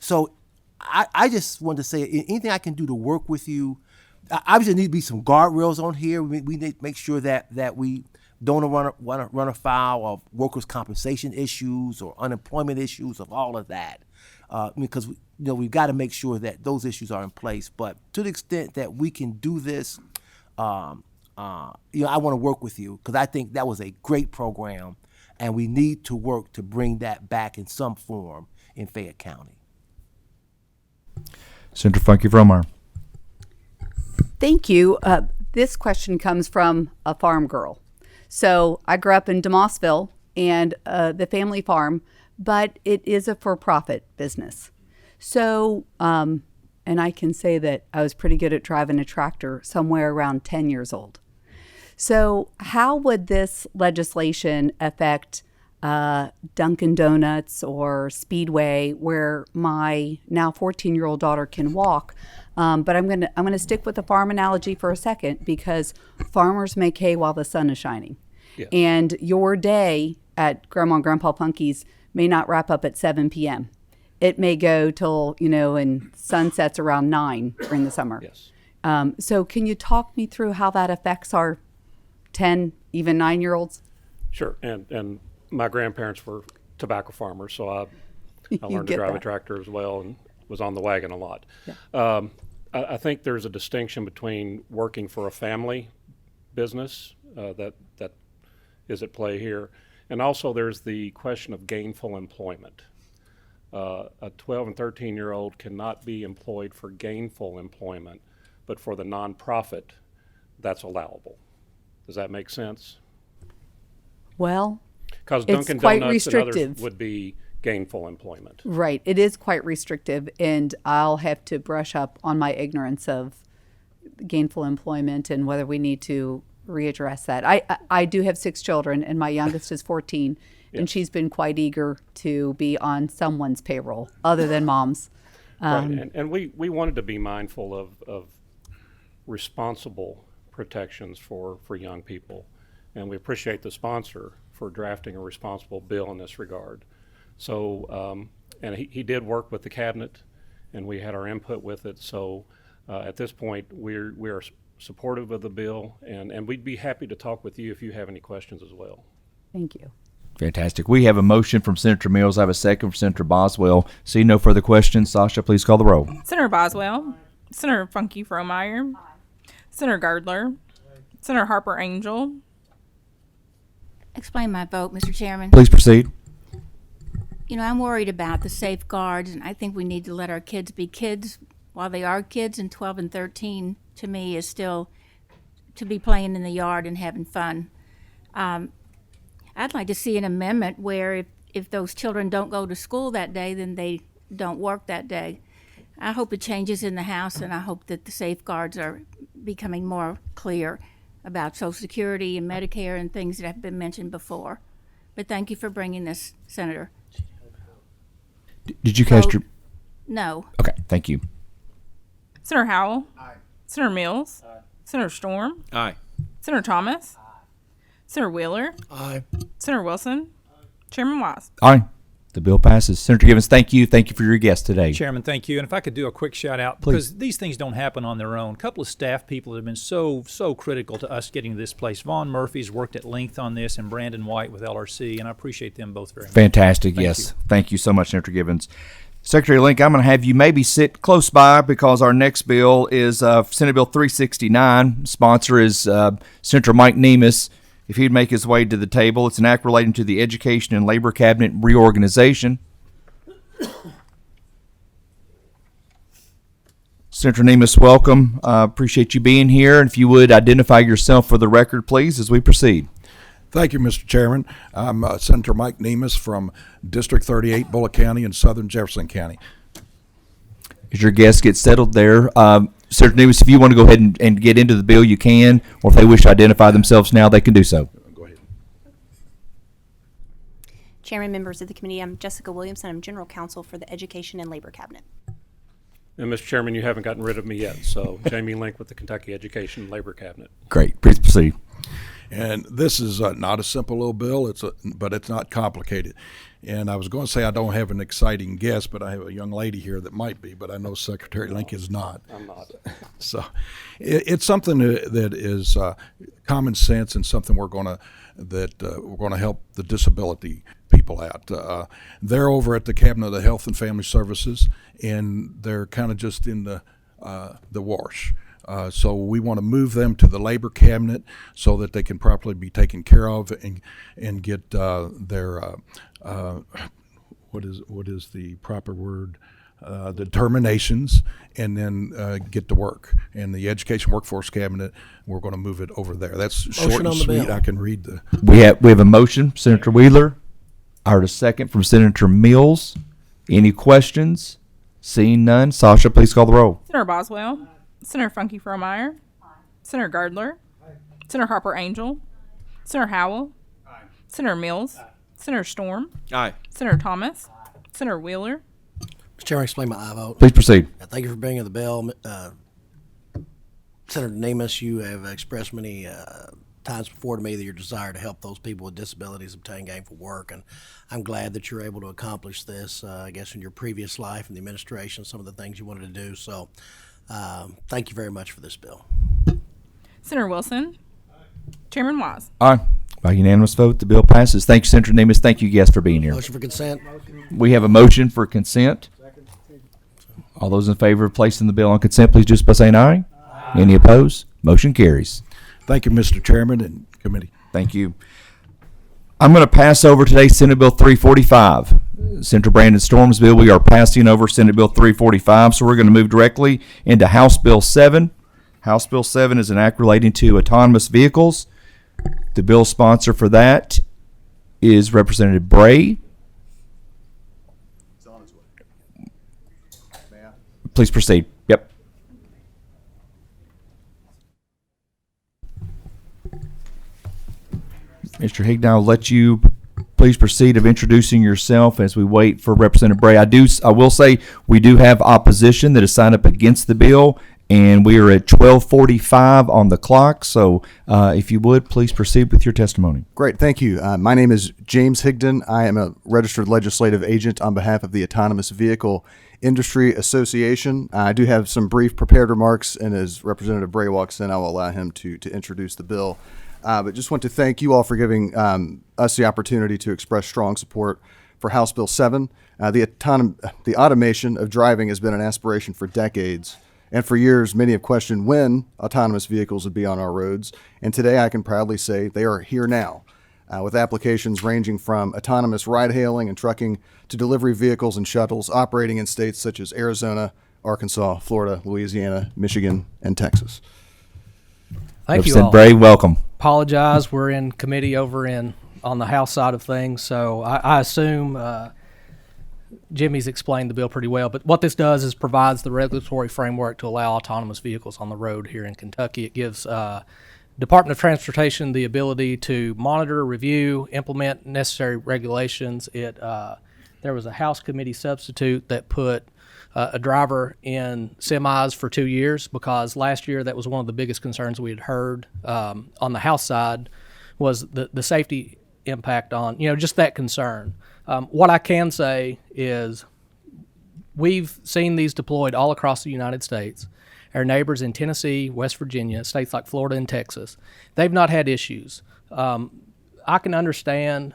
[SPEAKER 12] So I just wanted to say, anything I can do to work with you. Obviously, there need to be some guardrails on here. We need to make sure that we don't run afoul of workers' compensation issues or unemployment issues, of all of that, because we've got to make sure that those issues are in place. But to the extent that we can do this, I want to work with you, because I think that was a great program, and we need to work to bring that back in some form in Fayette County.
[SPEAKER 1] Senator Funky Frommeyer.
[SPEAKER 7] Thank you. This question comes from a farm girl. So I grew up in DeMossville and the family farm, but it is a for-profit business. So, and I can say that I was pretty good at driving a tractor somewhere around 10 years old. So how would this legislation affect Dunkin' Donuts or Speedway, where my now 14-year-old daughter can walk? But I'm gonna stick with the farm analogy for a second, because farmers make hay while the sun is shining. Yes. And your day at Grandma and Grandpa Punky's may not wrap up at 7 p.m. It may go till, and sunsets around 9 during the summer. Yes. So can you talk me through how that affects our 10, even 9-year-olds?
[SPEAKER 19] Sure. And my grandparents were tobacco farmers, so I learned to drive a tractor as well, and was on the wagon a lot. Yeah. I think there's a distinction between working for a family business that is at play here, and also there's the question of gainful employment. A 12 and 13-year-old cannot be employed for gainful employment, but for the nonprofit, that's allowable. Does that make sense?
[SPEAKER 7] Well,
[SPEAKER 19] because
[SPEAKER 7] it's
[SPEAKER 19] Dunkin'
[SPEAKER 7] quite
[SPEAKER 19] Donuts
[SPEAKER 7] restrictive.
[SPEAKER 19] and others would be gainful employment.
[SPEAKER 7] Right. It is quite restrictive, and I'll have to brush up on my ignorance of gainful employment and whether we need to readdress that. I do have 6 children, and my youngest is 14, and she's been quite eager to be on someone's payroll other than mom's.
[SPEAKER 19] Right. And we wanted to be mindful of responsible protections for young people, and we appreciate the sponsor for drafting a responsible bill in this regard. So, and he did work with the cabinet, and we had our input with it. So at this point, we are supportive of the bill, and we'd be happy to talk with you if you have any questions as well.
[SPEAKER 7] Thank you.
[SPEAKER 1] Fantastic. We have a motion from Senator Mills. I have a second from Senator Boswell. See no further questions. Sasha, please call the roll.
[SPEAKER 2] Senator Boswell. Senator Funky Frommeyer. Senator Gardler. Senator Harper Angel.
[SPEAKER 10] Explain my vote, Mr. Chairman.
[SPEAKER 1] Please proceed.
[SPEAKER 10] I'm worried about the safeguards, and I think we need to let our kids be kids while they are kids, and 12 and 13 to me is still to be playing in the yard and having fun. I'd like to see an amendment where if those children don't go to school that day, then they don't work that day. I hope it changes in the House, and I hope that the safeguards are becoming more clear about Social Security and Medicare and things that have been mentioned before. But thank you for bringing this, Senator.
[SPEAKER 1] Did you cast your...
[SPEAKER 10] No.
[SPEAKER 1] Okay, thank you.
[SPEAKER 2] Senator Howell. Aye. Senator Mills. Aye. Senator Storm.
[SPEAKER 9] Aye.
[SPEAKER 2] Senator Thomas. Aye. Senator Wheeler.
[SPEAKER 8] Aye.
[SPEAKER 2] Senator Wilson. Aye. Chairman Wise.
[SPEAKER 1] Aye. The bill passes. Senator Givens, thank you. Thank you for your guest today.
[SPEAKER 16] Chairman, thank you. And if I could do a quick shout out, because these things don't happen on their own. A couple of staff people have been so critical to us getting to this place. Vaughn Murphy's worked at length on this, and Brandon White with LRC, and I appreciate them both very much.
[SPEAKER 1] Fantastic,
[SPEAKER 16] Thank
[SPEAKER 1] yes.
[SPEAKER 16] you.
[SPEAKER 1] Thank you so much, Senator Givens. Secretary Link, I'm going to have you maybe sit close by because our next bill is Senate Bill 369. Sponsor is Senator Mike Nemes. If he'd make his way to the table, it's an act relating to the Education and Labor Cabinet reorganization. Senator Nemes, welcome. Appreciate you being here. And if you would identify yourself for the record, please, as we proceed.
[SPEAKER 20] Thank you, Mr. Chairman. I'm Senator Mike Nemes from District 38, Bullock County in southern Jefferson County.
[SPEAKER 1] As your guests get settled there, Senator Nemes, if you want to go ahead and get into the bill, you can, or if they wish to identify themselves now, they can do so.
[SPEAKER 20] Go ahead.
[SPEAKER 21] Chairman, members of the committee, I'm Jessica Williamson. I'm General Counsel for the Education and Labor Cabinet.
[SPEAKER 19] And Mr. Chairman, you haven't gotten rid of me yet, so Jamie Link with the Kentucky Education and Labor Cabinet.
[SPEAKER 1] Great. Please proceed.
[SPEAKER 20] And this is not a simple little bill, but it's not complicated. And I was going to say I don't have an exciting guest, but I have a young lady here that might be, but I know Secretary Link is not.
[SPEAKER 19] I'm not.
[SPEAKER 20] So it's something that is common sense and something we're going to help the disability people out. They're over at the Cabinet of the Health and Family Services, and they're kind of just in the wash. So we want to move them to the Labor Cabinet so that they can properly be taken care of and get their what is the proper word? The determinations, and then get to work. And the Education Workforce Cabinet, we're going to move it over there. That's short and sweet. I can read the.
[SPEAKER 1] We have a motion, Senator Wheeler. I heard a second from Senator Mills. Any questions? Seeing none, Sasha, please call the roll.
[SPEAKER 2] Senator Boswell. Senator Funky Fromeyer. Senator Gardler. Senator Harper Angel. Senator Howell. Senator Mills. Senator Storm.
[SPEAKER 9] Aye.
[SPEAKER 2] Senator Thomas. Senator Wheeler.
[SPEAKER 8] Mr. Chairman, I explain my aye vote.
[SPEAKER 1] Please proceed.
[SPEAKER 8] Thank you for bringing the bill. Senator Nemes, you have expressed many times before to me that your desire to help those people with disabilities obtain gainful work, and I'm glad that you're able to accomplish this, I guess, in your previous life in the administration, some of the things you wanted to do. So thank you very much for this bill.
[SPEAKER 2] Senator Wilson. Chairman Wise.
[SPEAKER 1] Aye. By unanimous vote, the bill passes. Thank you, Senator Nemes. Thank you, guests, for being here.
[SPEAKER 8] Motion for consent.
[SPEAKER 1] We have a motion for consent. All those in favor of placing the bill on consent, please do so by saying aye. Aye. Any opposed? Motion carries.
[SPEAKER 20] Thank you, Mr. Chairman and committee.
[SPEAKER 1] Thank you. I'm going to pass over today Senate Bill 345. Senator Brandon Storm's bill. We are passing over Senate Bill 345, so we're going to move directly into House Bill 7. House Bill 7 is an act relating to autonomous vehicles. The bill sponsor for that is Representative Bray.
[SPEAKER 22] It's on its way. May I?
[SPEAKER 1] Please proceed. Yep. Mr. Higdon, I'll let you please proceed of introducing yourself as we wait for Representative Bray. I will say we do have opposition that is signed up against the bill, and we are at 12:45 on the clock. So if you would, please proceed with your testimony.
[SPEAKER 22] Great, thank you. My name is James Higdon. I am a registered legislative agent on behalf of the Autonomous Vehicle Industry Association. I do have some brief prepared remarks, and as Representative Bray walks in, I will allow him to introduce the bill. But just want to thank you all for giving us the opportunity to express strong support for House Bill 7. The automation of driving has been an aspiration for decades. And for years, many have questioned when autonomous vehicles would be on our roads. And today I can proudly say they are here now, with applications ranging from autonomous ride-hailing and trucking to delivery vehicles and shuttles operating in states such as Arizona, Arkansas, Florida, Louisiana, Michigan, and Texas.
[SPEAKER 23] Thank you all.
[SPEAKER 1] Bray, welcome.
[SPEAKER 23] Apologize, we're in committee over on the House side of things, so I assume Jimmy's explained the bill pretty well, but what this does is provides the regulatory framework to allow autonomous vehicles on the road here in Kentucky. It gives Department of Transportation the ability to monitor, review, implement necessary regulations. There was a House committee substitute that put a driver in semis for 2 years, because last year that was one of the biggest concerns we had heard on the House side was the safety impact on, just that concern. What I can say is we've seen these deployed all across the United States. Our neighbors in Tennessee, West Virginia, states like Florida and Texas, they've not had issues. I can understand,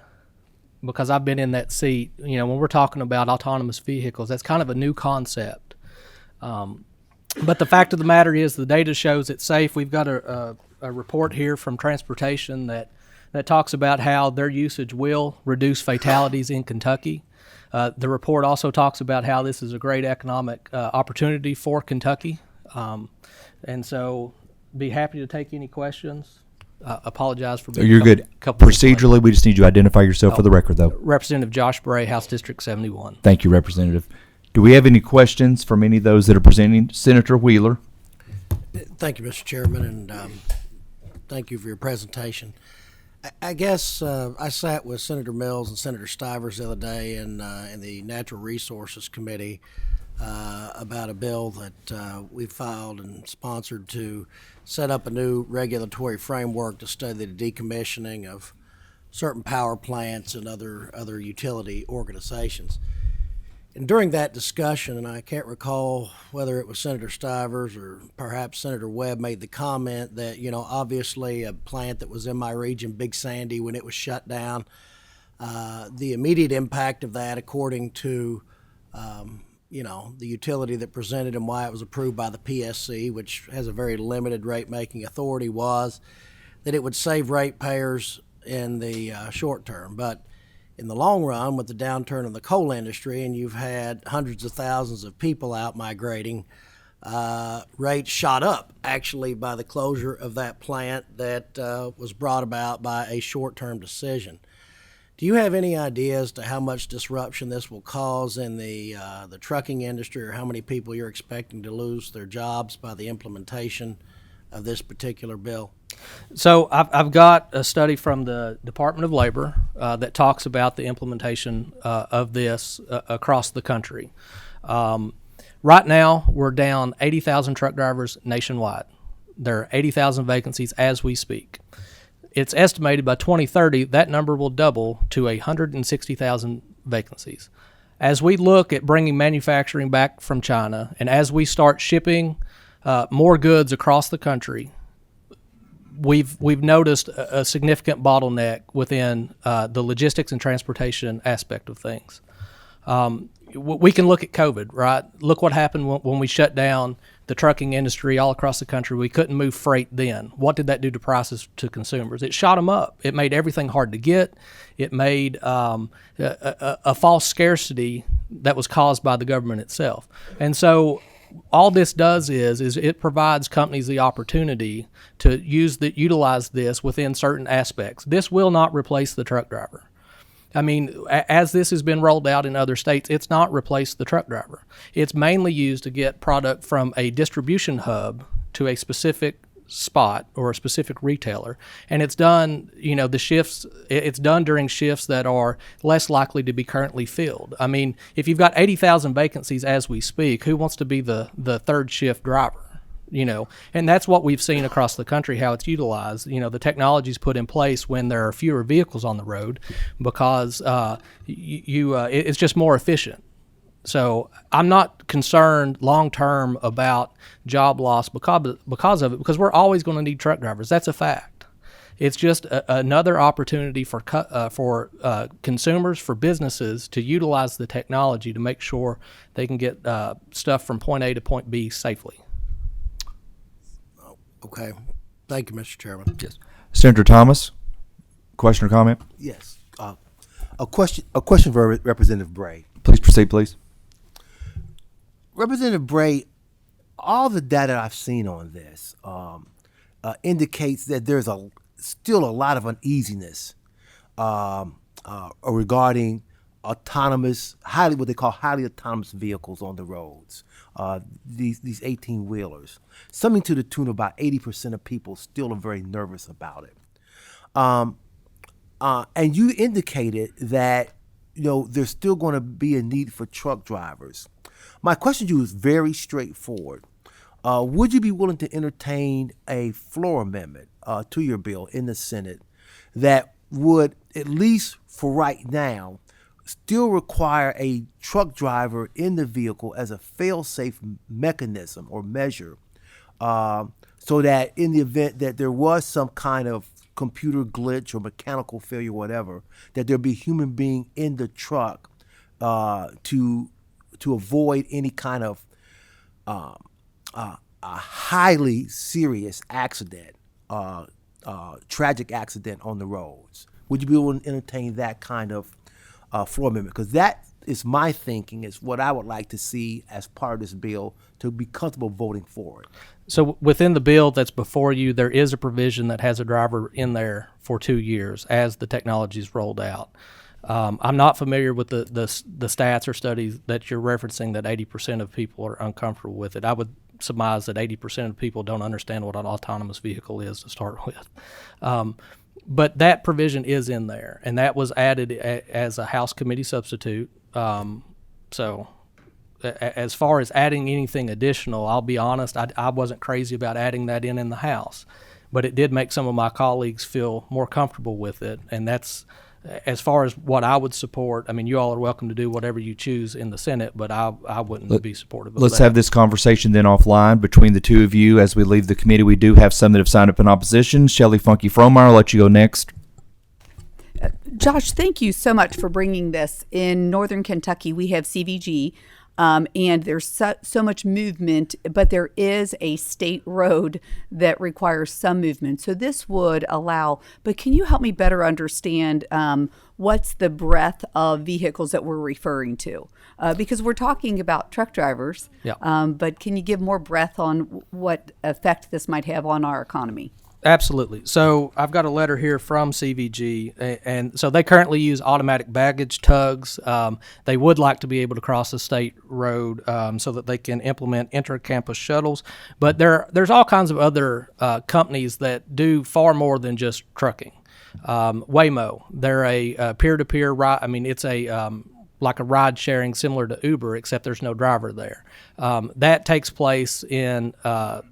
[SPEAKER 23] because I've been in that seat, when we're talking about autonomous vehicles, that's kind of a new concept. But the fact of the matter is the data shows it's safe. We've got a report here from transportation that talks about how their usage will reduce fatalities in Kentucky. The report also talks about how this is a great economic opportunity for Kentucky. And so be happy to take any questions. Apologize for being
[SPEAKER 1] You're good. Procedurally, we just need you to identify yourself for the record, though.
[SPEAKER 23] Representative Josh Bray, House District 71.
[SPEAKER 1] Thank you, Representative. Do we have any questions from any of those that are presenting? Senator Wheeler.
[SPEAKER 8] Thank you, Mr. Chairman, and thank you for your presentation. I guess I sat with Senator Mills and Senator Stivers the other day in the Natural Resources Committee about a bill that we filed and sponsored to set up a new regulatory framework to study the decommissioning of certain power plants and other utility organizations. And during that discussion, and I can't recall whether it was Senator Stivers or perhaps Senator Webb made the comment that, obviously a plant that was in my region, Big Sandy, when it was shut down, the immediate impact of that, according to, the utility that presented and why it was approved by the PSC, which has a very limited rate-making authority, was that it would save ratepayers in the short term. But in the long run, with the downturn in the coal industry, and you've had hundreds of thousands of people out migrating, rates shot up actually by the closure of that plant that was brought about by a short-term decision. Do you have any idea as to how much disruption this will cause in the trucking industry, or how many people you're expecting to lose their jobs by the implementation of this particular bill?
[SPEAKER 23] So I've got a study from the Department of Labor that talks about the implementation of this across the country. Right now, we're down 80,000 truck drivers nationwide. There are 80,000 vacancies as we speak. It's estimated by 2030 that number will double to 160,000 vacancies. As we look at bringing manufacturing back from China, and as we start shipping more goods across the country, we've noticed a significant bottleneck within the logistics and transportation aspect of things. We can look at COVID, right? Look what happened when we shut down the trucking industry all across the country. We couldn't move freight then. What did that do to prices to consumers? It shot them up. It made everything hard to get. It made a false scarcity that was caused by the government itself. And so all this does is it provides companies the opportunity to utilize this within certain aspects. This will not replace the truck driver. I mean, as this has been rolled out in other states, it's not replaced the truck driver. It's mainly used to get product from a distribution hub to a specific spot or a specific retailer. And it's done, it's done during shifts that are less likely to be currently filled. I mean, if you've got 80,000 vacancies as we speak, who wants to be the third shift driver? And that's what we've seen across the country, how it's utilized. The technology's put in place when there are fewer vehicles on the road because it's just more efficient. So I'm not concerned long term about job loss because of it, because we're always going to need truck drivers. That's a fact. It's just another opportunity for consumers, for businesses to utilize the technology to make sure they can get stuff from point A to point B safely.
[SPEAKER 8] Okay. Thank you, Mr. Chairman.
[SPEAKER 1] Yes. Senator Thomas, question or comment?
[SPEAKER 12] Yes. A question for Representative Bray.
[SPEAKER 1] Please proceed, please.
[SPEAKER 12] Representative Bray, all the data I've seen on this indicates that there's still a lot of uneasiness regarding what they call highly autonomous vehicles on the roads. These 18-wheelers, something to the tune of about 80% of people still are very nervous about it. And you indicated that there's still going to be a need for truck drivers. My question to you is very straightforward. Would you be willing to entertain a floor amendment to your bill in the Senate that would, at least for right now, still require a truck driver in the vehicle as a fail-safe mechanism or measure, so that in the event that there was some kind of computer glitch or mechanical failure, whatever, that there'd be a human being in the truck to avoid any kind of a highly serious accident, tragic accident on the roads. Would you be able to entertain that kind of floor amendment? Because that is my thinking, is what I would like to see as part of this bill to be comfortable voting for it.
[SPEAKER 23] So within the bill that's before you, there is a provision that has a driver in there for 2 years as the technology is rolled out. I'm not familiar with the stats or studies that you're referencing that 80% of people are uncomfortable with it. I would surmise that 80% of people don't understand what an autonomous vehicle is to start with. But that provision is in there, and that was added as a House committee substitute. So as far as adding anything additional, I'll be honest, I wasn't crazy about adding that in the House, but it did make some of my colleagues feel more comfortable with it, and that's as far as what I would support. I mean, you all are welcome to do whatever you choose in the Senate, but I wouldn't be supportive of that.
[SPEAKER 1] Let's have this conversation then offline between the two of you as we leave the committee. We do have some that have signed up in opposition. Shelley Funky Fromeyer, I'll let you go next.
[SPEAKER 7] Josh, thank you so much for bringing this. In Northern Kentucky, we have CVG, and there's so much movement, but there is a state road that requires some movement. So this would allow, but can you help me better understand what's the breadth of vehicles that we're referring to? Because we're talking about truck drivers, but can you give more breadth on what effect this might have on our economy?
[SPEAKER 23] Absolutely. So I've got a letter here from CVG, and so they currently use automatic baggage tugs. They would like to be able to cross a state road so that they can implement inter-campus shuttles. But there's all kinds of other companies that do far more than just trucking. Waymo, they're a peer-to-peer ride. I mean, it's like a ride sharing similar to Uber, except there's no driver there. That takes place in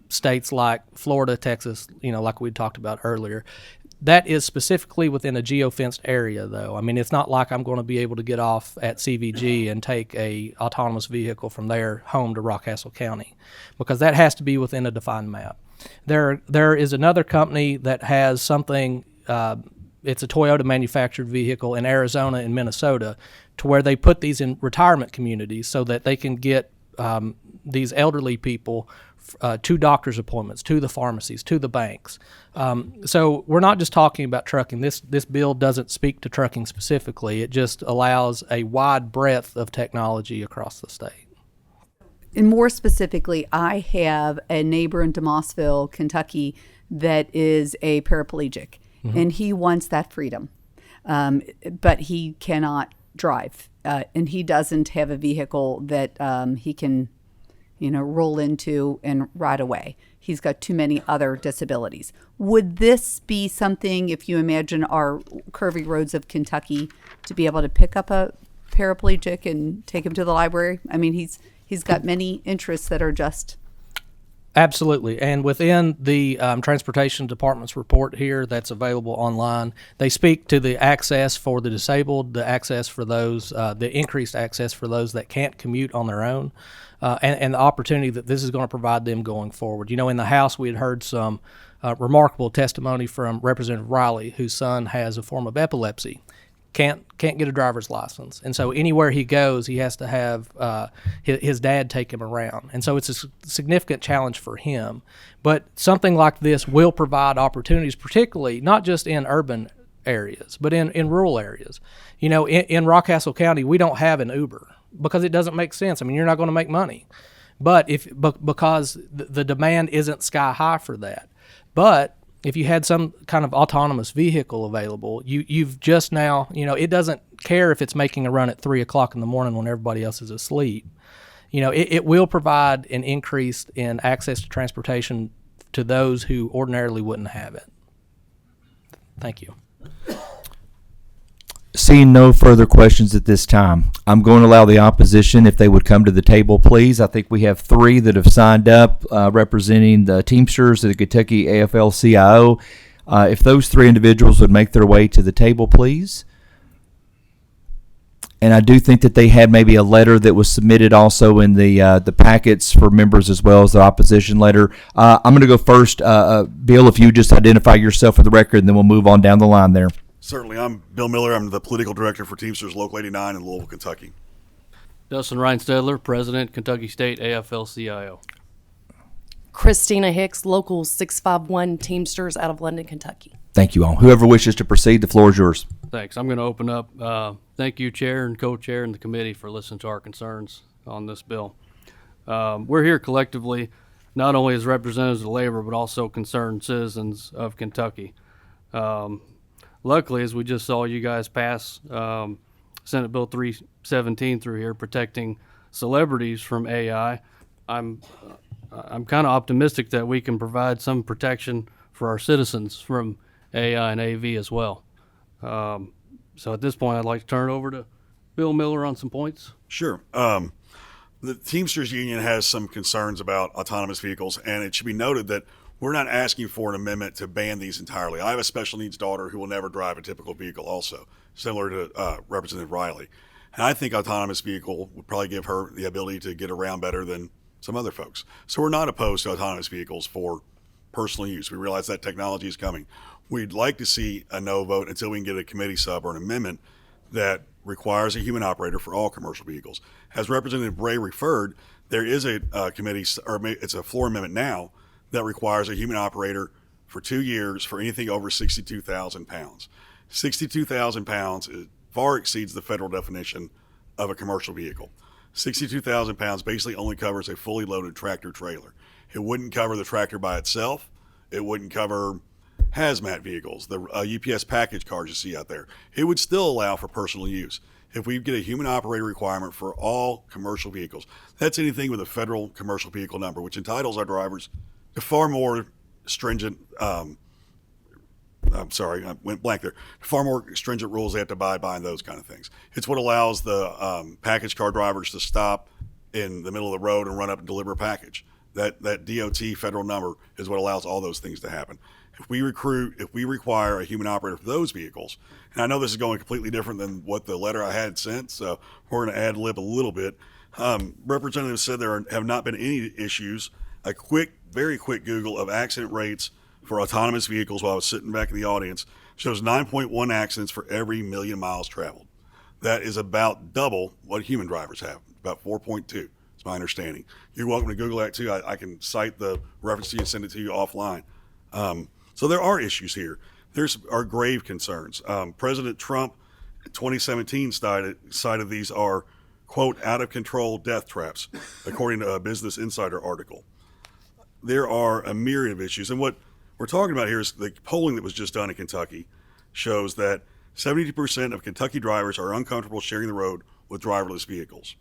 [SPEAKER 23] states like Florida, Texas, like we talked about earlier. That is specifically within a geofenced area, though. I mean, it's not like I'm going to be able to get off at CVG and take a autonomous vehicle from there home to Rockcastle County, because that has to be within a defined map. There is another company that has something. It's a Toyota manufactured vehicle in Arizona and Minnesota, to where they put these in retirement communities so that they can get these elderly people to doctor's appointments, to the pharmacies, to the banks. So we're not just talking about trucking. This bill doesn't speak to trucking specifically. It just allows a wide breadth of technology across the state.
[SPEAKER 7] And more specifically, I have a neighbor in DeMossville, Kentucky, that is a paraplegic. And he wants that freedom, but he cannot drive, and he doesn't have a vehicle that he can, roll into and ride away. He's got too many other disabilities. Would this be something, if you imagine our curvy roads of Kentucky, to be able to pick up a paraplegic and take him to the library? I mean, he's got many interests that are just...
[SPEAKER 23] Absolutely. And within the Transportation Department's report here that's available online, they speak to the access for the disabled, the access for those, the increased access for those that can't commute on their own, and the opportunity that this is going to provide them going forward. In the House, we had heard some remarkable testimony from Representative Riley, whose son has a form of epilepsy. Can't get a driver's license, and so anywhere he goes, he has to have his dad take him around, and so it's a significant challenge for him. But something like this will provide opportunities, particularly not just in urban areas, but in rural areas. In Rockcastle County, we don't have an Uber because it doesn't make sense. I mean, you're not going to make money, but because the demand isn't sky high for that. But if you had some kind of autonomous vehicle available, you've just now, it doesn't care if it's making a run at 3 o'clock in the morning when everybody else is asleep. It will provide an increase in access to transportation to those who ordinarily wouldn't have it. Thank you.
[SPEAKER 1] Seeing no further questions at this time, I'm going to allow the opposition, if they would come to the table, please. I think we have 3 that have signed up representing the Teamsters of the Kentucky AFL-CIO. If those 3 individuals would make their way to the table, please. And I do think that they had maybe a letter that was submitted also in the packets for members as well as the opposition letter. I'm going to go first. Bill, if you just identify yourself for the record, and then we'll move on down the line there.
[SPEAKER 3] Certainly. I'm Bill Miller. I'm the political director for Teamsters Local 89 in Louisville, Kentucky.
[SPEAKER 4] Dustin Reinstedler, President, Kentucky State AFL-CIO.
[SPEAKER 5] Christina Hicks, Local 651 Teamsters out of London, Kentucky.
[SPEAKER 1] Thank you all. Whoever wishes to proceed, the floor is yours.
[SPEAKER 4] Thanks. I'm going to open up. Thank you, Chair and Co-Chair and the committee for listening to our concerns on this bill. We're here collectively, not only as representatives of labor, but also concerned citizens of Kentucky. Luckily, as we just saw you guys pass Senate Bill 317 through here, protecting celebrities from AI, I'm kind of optimistic that we can provide some protection for our citizens from AI and AV as well. So at this point, I'd like to turn it over to Bill Miller on some points.
[SPEAKER 3] Sure. The Teamsters Union has some concerns about autonomous vehicles, and it should be noted that we're not asking for an amendment to ban these entirely. I have a special needs daughter who will never drive a typical vehicle also, similar to Representative Riley. And I think autonomous vehicle would probably give her the ability to get around better than some other folks. So we're not opposed to autonomous vehicles for personal use. We realize that technology is coming. We'd like to see a no vote until we can get a committee sub or an amendment that requires a human operator for all commercial vehicles. As Representative Bray referred, there is a committee, or it's a floor amendment now, that requires a human operator for 2 years for anything over 62,000 pounds. 62,000 pounds far exceeds the federal definition of a commercial vehicle. 62,000 pounds basically only covers a fully loaded tractor trailer. It wouldn't cover the tractor by itself. It wouldn't cover hazmat vehicles, the UPS package cars you see out there. It would still allow for personal use. If we get a human operator requirement for all commercial vehicles, that's anything with a federal commercial vehicle number, which entitles our drivers to far more stringent, I'm sorry, I went blank there, far more stringent rules they have to abide by and those kind of things. It's what allows the package car drivers to stop in the middle of the road and run up and deliver a package. That DOT federal number is what allows all those things to happen. If we require a human operator for those vehicles, and I know this is going completely different than what the letter I had sent, so we're going to ad lib a little bit. Representatives said there have not been any issues. A very quick Google of accident rates for autonomous vehicles while I was sitting back in the audience shows 9.1 accidents for every million miles traveled. That is about double what human drivers have, about 4.2. It's my understanding. You're welcome to Google that too. I can cite the reference to you and send it to you offline. So there are issues here. There's our grave concerns. President Trump in 2017 cited these are, quote, out of control death traps, according to a Business Insider article. There are a myriad of issues. And what we're talking about here is the polling that was just done in Kentucky shows that 72% of Kentucky drivers are uncomfortable sharing the road with driverless vehicles.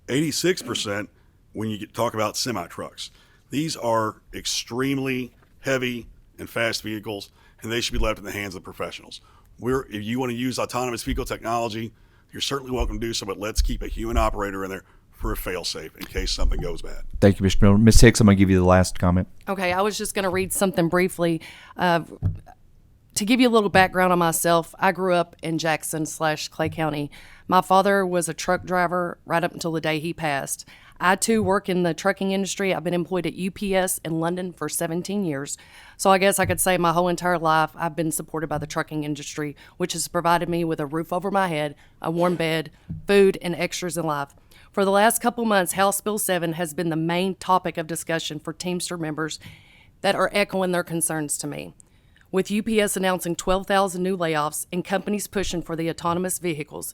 [SPEAKER 3] 86% when you talk about semi-trucks. These are extremely heavy and fast vehicles, and they should be left in the hands of professionals. If you want to use autonomous vehicle technology, you're certainly welcome to do so, but let's keep a human operator in there for a fail-safe in case something goes bad.
[SPEAKER 1] Thank you, Mr. Miller. Ms. Hicks, I'm going to give you the last comment.
[SPEAKER 5] Okay, I was just going to read something briefly. To give you a little background on myself, I grew up in Jackson/Clay County. My father was a truck driver right up until the day he passed. I, too, work in the trucking industry. I've been employed at UPS in London for 17 years. So I guess I could say my whole entire life I've been supported by the trucking industry, which has provided me with a roof over my head, a warm bed, food, and extras in life. For the last couple months, House Bill 7 has been the main topic of discussion for Teamster members that are echoing their concerns to me. With UPS announcing 12,000 new layoffs and companies pushing for the autonomous vehicles,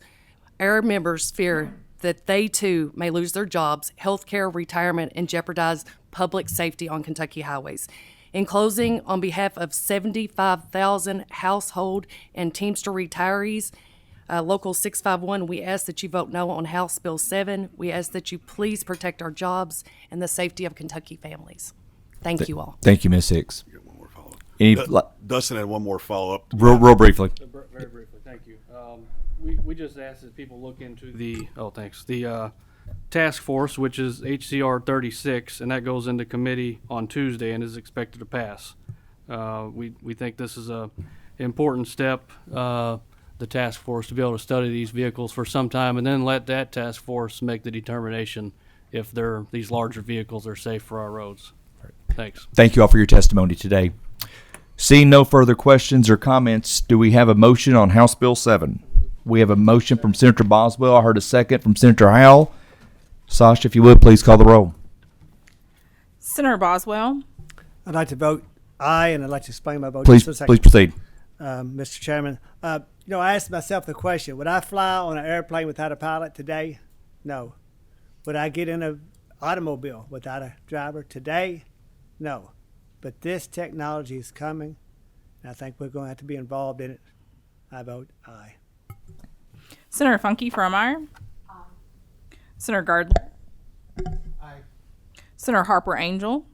[SPEAKER 5] our members fear that they too may lose their jobs, healthcare, retirement, and jeopardize public safety on Kentucky highways. In closing, on behalf of 75,000 household and Teamster retirees, Local 651, we ask that you vote no on House Bill 7. We ask that you please protect our jobs and the safety of Kentucky families. Thank you all.
[SPEAKER 1] Thank you, Ms. Hicks.
[SPEAKER 3] Dustin had one more follow-up.
[SPEAKER 1] Real briefly.
[SPEAKER 4] Very briefly, thank you. We just asked that people look into the task force, which is HCR 36, and that goes into committee on Tuesday and is expected to pass. We think this is a important step the task force to be able to study these vehicles for some time and then let that task force make the determination if these larger vehicles are safe for our roads. Thanks.
[SPEAKER 1] Thank you all for your testimony today. Seeing no further questions or comments, do we have a motion on House Bill 7? We have a motion from Senator Boswell. I heard a second from Senator Howell. Sasha, if you would, please call the roll.
[SPEAKER 2] Senator Boswell.
[SPEAKER 13] I'd like to vote aye, and I'd like to explain my vote.
[SPEAKER 1] Please,
[SPEAKER 13] just for a second.
[SPEAKER 1] please proceed.
[SPEAKER 13] Mr. Chairman. I asked myself the question, would I fly on an airplane without a pilot today? No. Would I get in an automobile without a driver today? No. But this technology is coming, and I think we're going to have to be involved in it. I vote aye.
[SPEAKER 2] Senator Funke Fromeyer. Senator Gardler.
[SPEAKER 14] Aye.
[SPEAKER 2] Senator Harper Angel.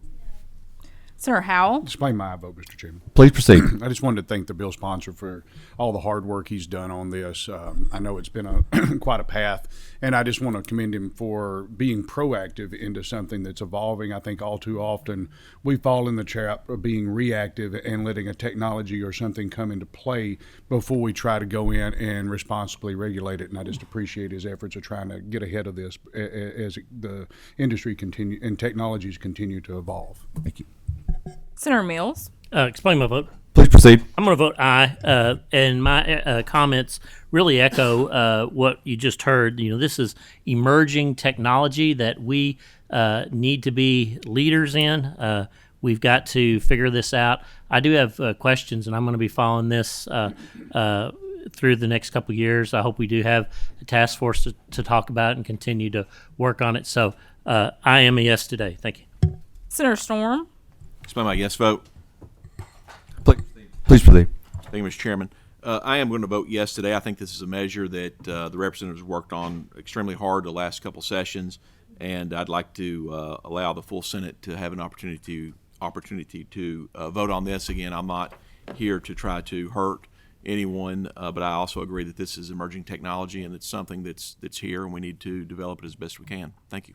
[SPEAKER 2] Senator Howell.
[SPEAKER 15] Explain my vote, Mr. Chairman.
[SPEAKER 1] Please proceed.
[SPEAKER 15] I just wanted to thank the bill sponsor for all the hard work he's done on this. I know it's been quite a path, and I just want to commend him for being proactive into something that's evolving. I think all too often we fall in the trap of being reactive and letting a technology or something come into play before we try to go in and responsibly regulate it. And I just appreciate his efforts of trying to get ahead of this as the industry continue and technologies continue to evolve.
[SPEAKER 1] Thank you.
[SPEAKER 2] Senator Mills.
[SPEAKER 11] Explain my vote.
[SPEAKER 1] Please proceed.
[SPEAKER 11] I'm going to vote aye, and my comments really echo what you just heard. This is emerging technology that we need to be leaders in. We've got to figure this out. I do have questions, and I'm going to be following this through the next couple of years. I hope we do have a task force to talk about it and continue to work on it. So I am a yes today. Thank you.
[SPEAKER 2] Senator Storm.
[SPEAKER 9] Explain my yes vote.
[SPEAKER 1] Please proceed.
[SPEAKER 9] Thank you, Mr. Chairman. I am going to vote yes today. I think this is a measure that the representatives worked on extremely hard the last couple sessions, and I'd like to allow the full Senate to have an opportunity to vote on this. Again, I'm not here to try to hurt anyone, but I also agree that this is emerging technology and it's something that's here, and we need to develop it as best we can. Thank you.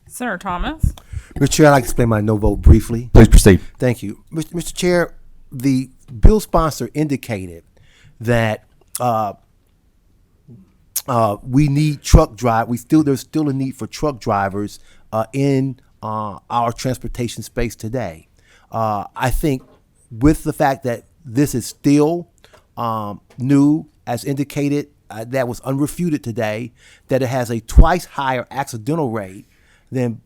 [SPEAKER 2] Senator Thomas.
[SPEAKER 12] Mr. Chair, I'd like to explain my no vote briefly.
[SPEAKER 1] Please proceed.
[SPEAKER 12] Thank you. Mr. Chair, the bill sponsor indicated that we need there's still a need for truck drivers in our transportation space today. I think with the fact that this is still new, as indicated, that was unrefuted today, that it has a twice higher accidental rate than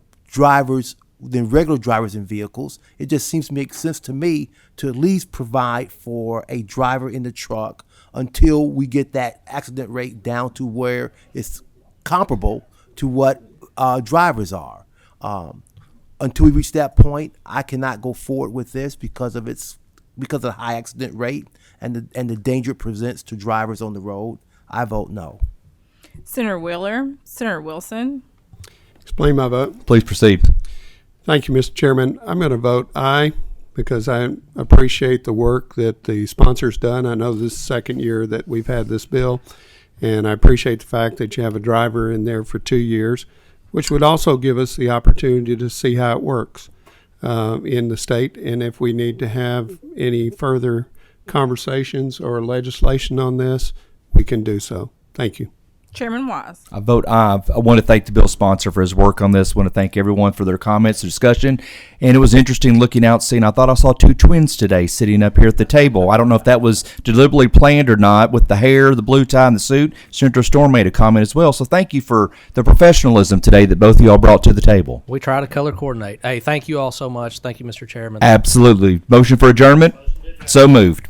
[SPEAKER 12] regular drivers in vehicles. It just seems to make sense to me to at least provide for a driver in the truck until we get that accident rate down to where it's comparable to what drivers are. Until we reach that point, I cannot go forward with this because of the high accident rate and the danger it presents to drivers on the road. I vote no.
[SPEAKER 2] Senator Wheeler. Senator Wilson.
[SPEAKER 24] Explain my vote.
[SPEAKER 1] Please proceed.
[SPEAKER 24] Thank you, Mr. Chairman. I'm going to vote aye because I appreciate the work that the sponsor's done. I know this is the second year that we've had this bill, and I appreciate the fact that you have a driver in there for 2 years, which would also give us the opportunity to see how it works in the state, and if we need to have any further conversations or legislation on this, we can do so. Thank you.
[SPEAKER 2] Chairman Wise.
[SPEAKER 1] I vote aye. I want to thank the bill sponsor for his work on this. I want to thank everyone for their comments, discussion. And it was interesting looking out, seeing, I thought I saw two twins today sitting up here at the table. I don't know if that was deliberately planned or not, with the hair, the blue tie, and the suit. Senator Storm made a comment as well. So thank you for the professionalism today that both of y'all brought to the table.
[SPEAKER 23] We try to color coordinate. Hey, thank you all so much. Thank you, Mr. Chairman.
[SPEAKER 1] Absolutely. Motion for adjournment? So moved.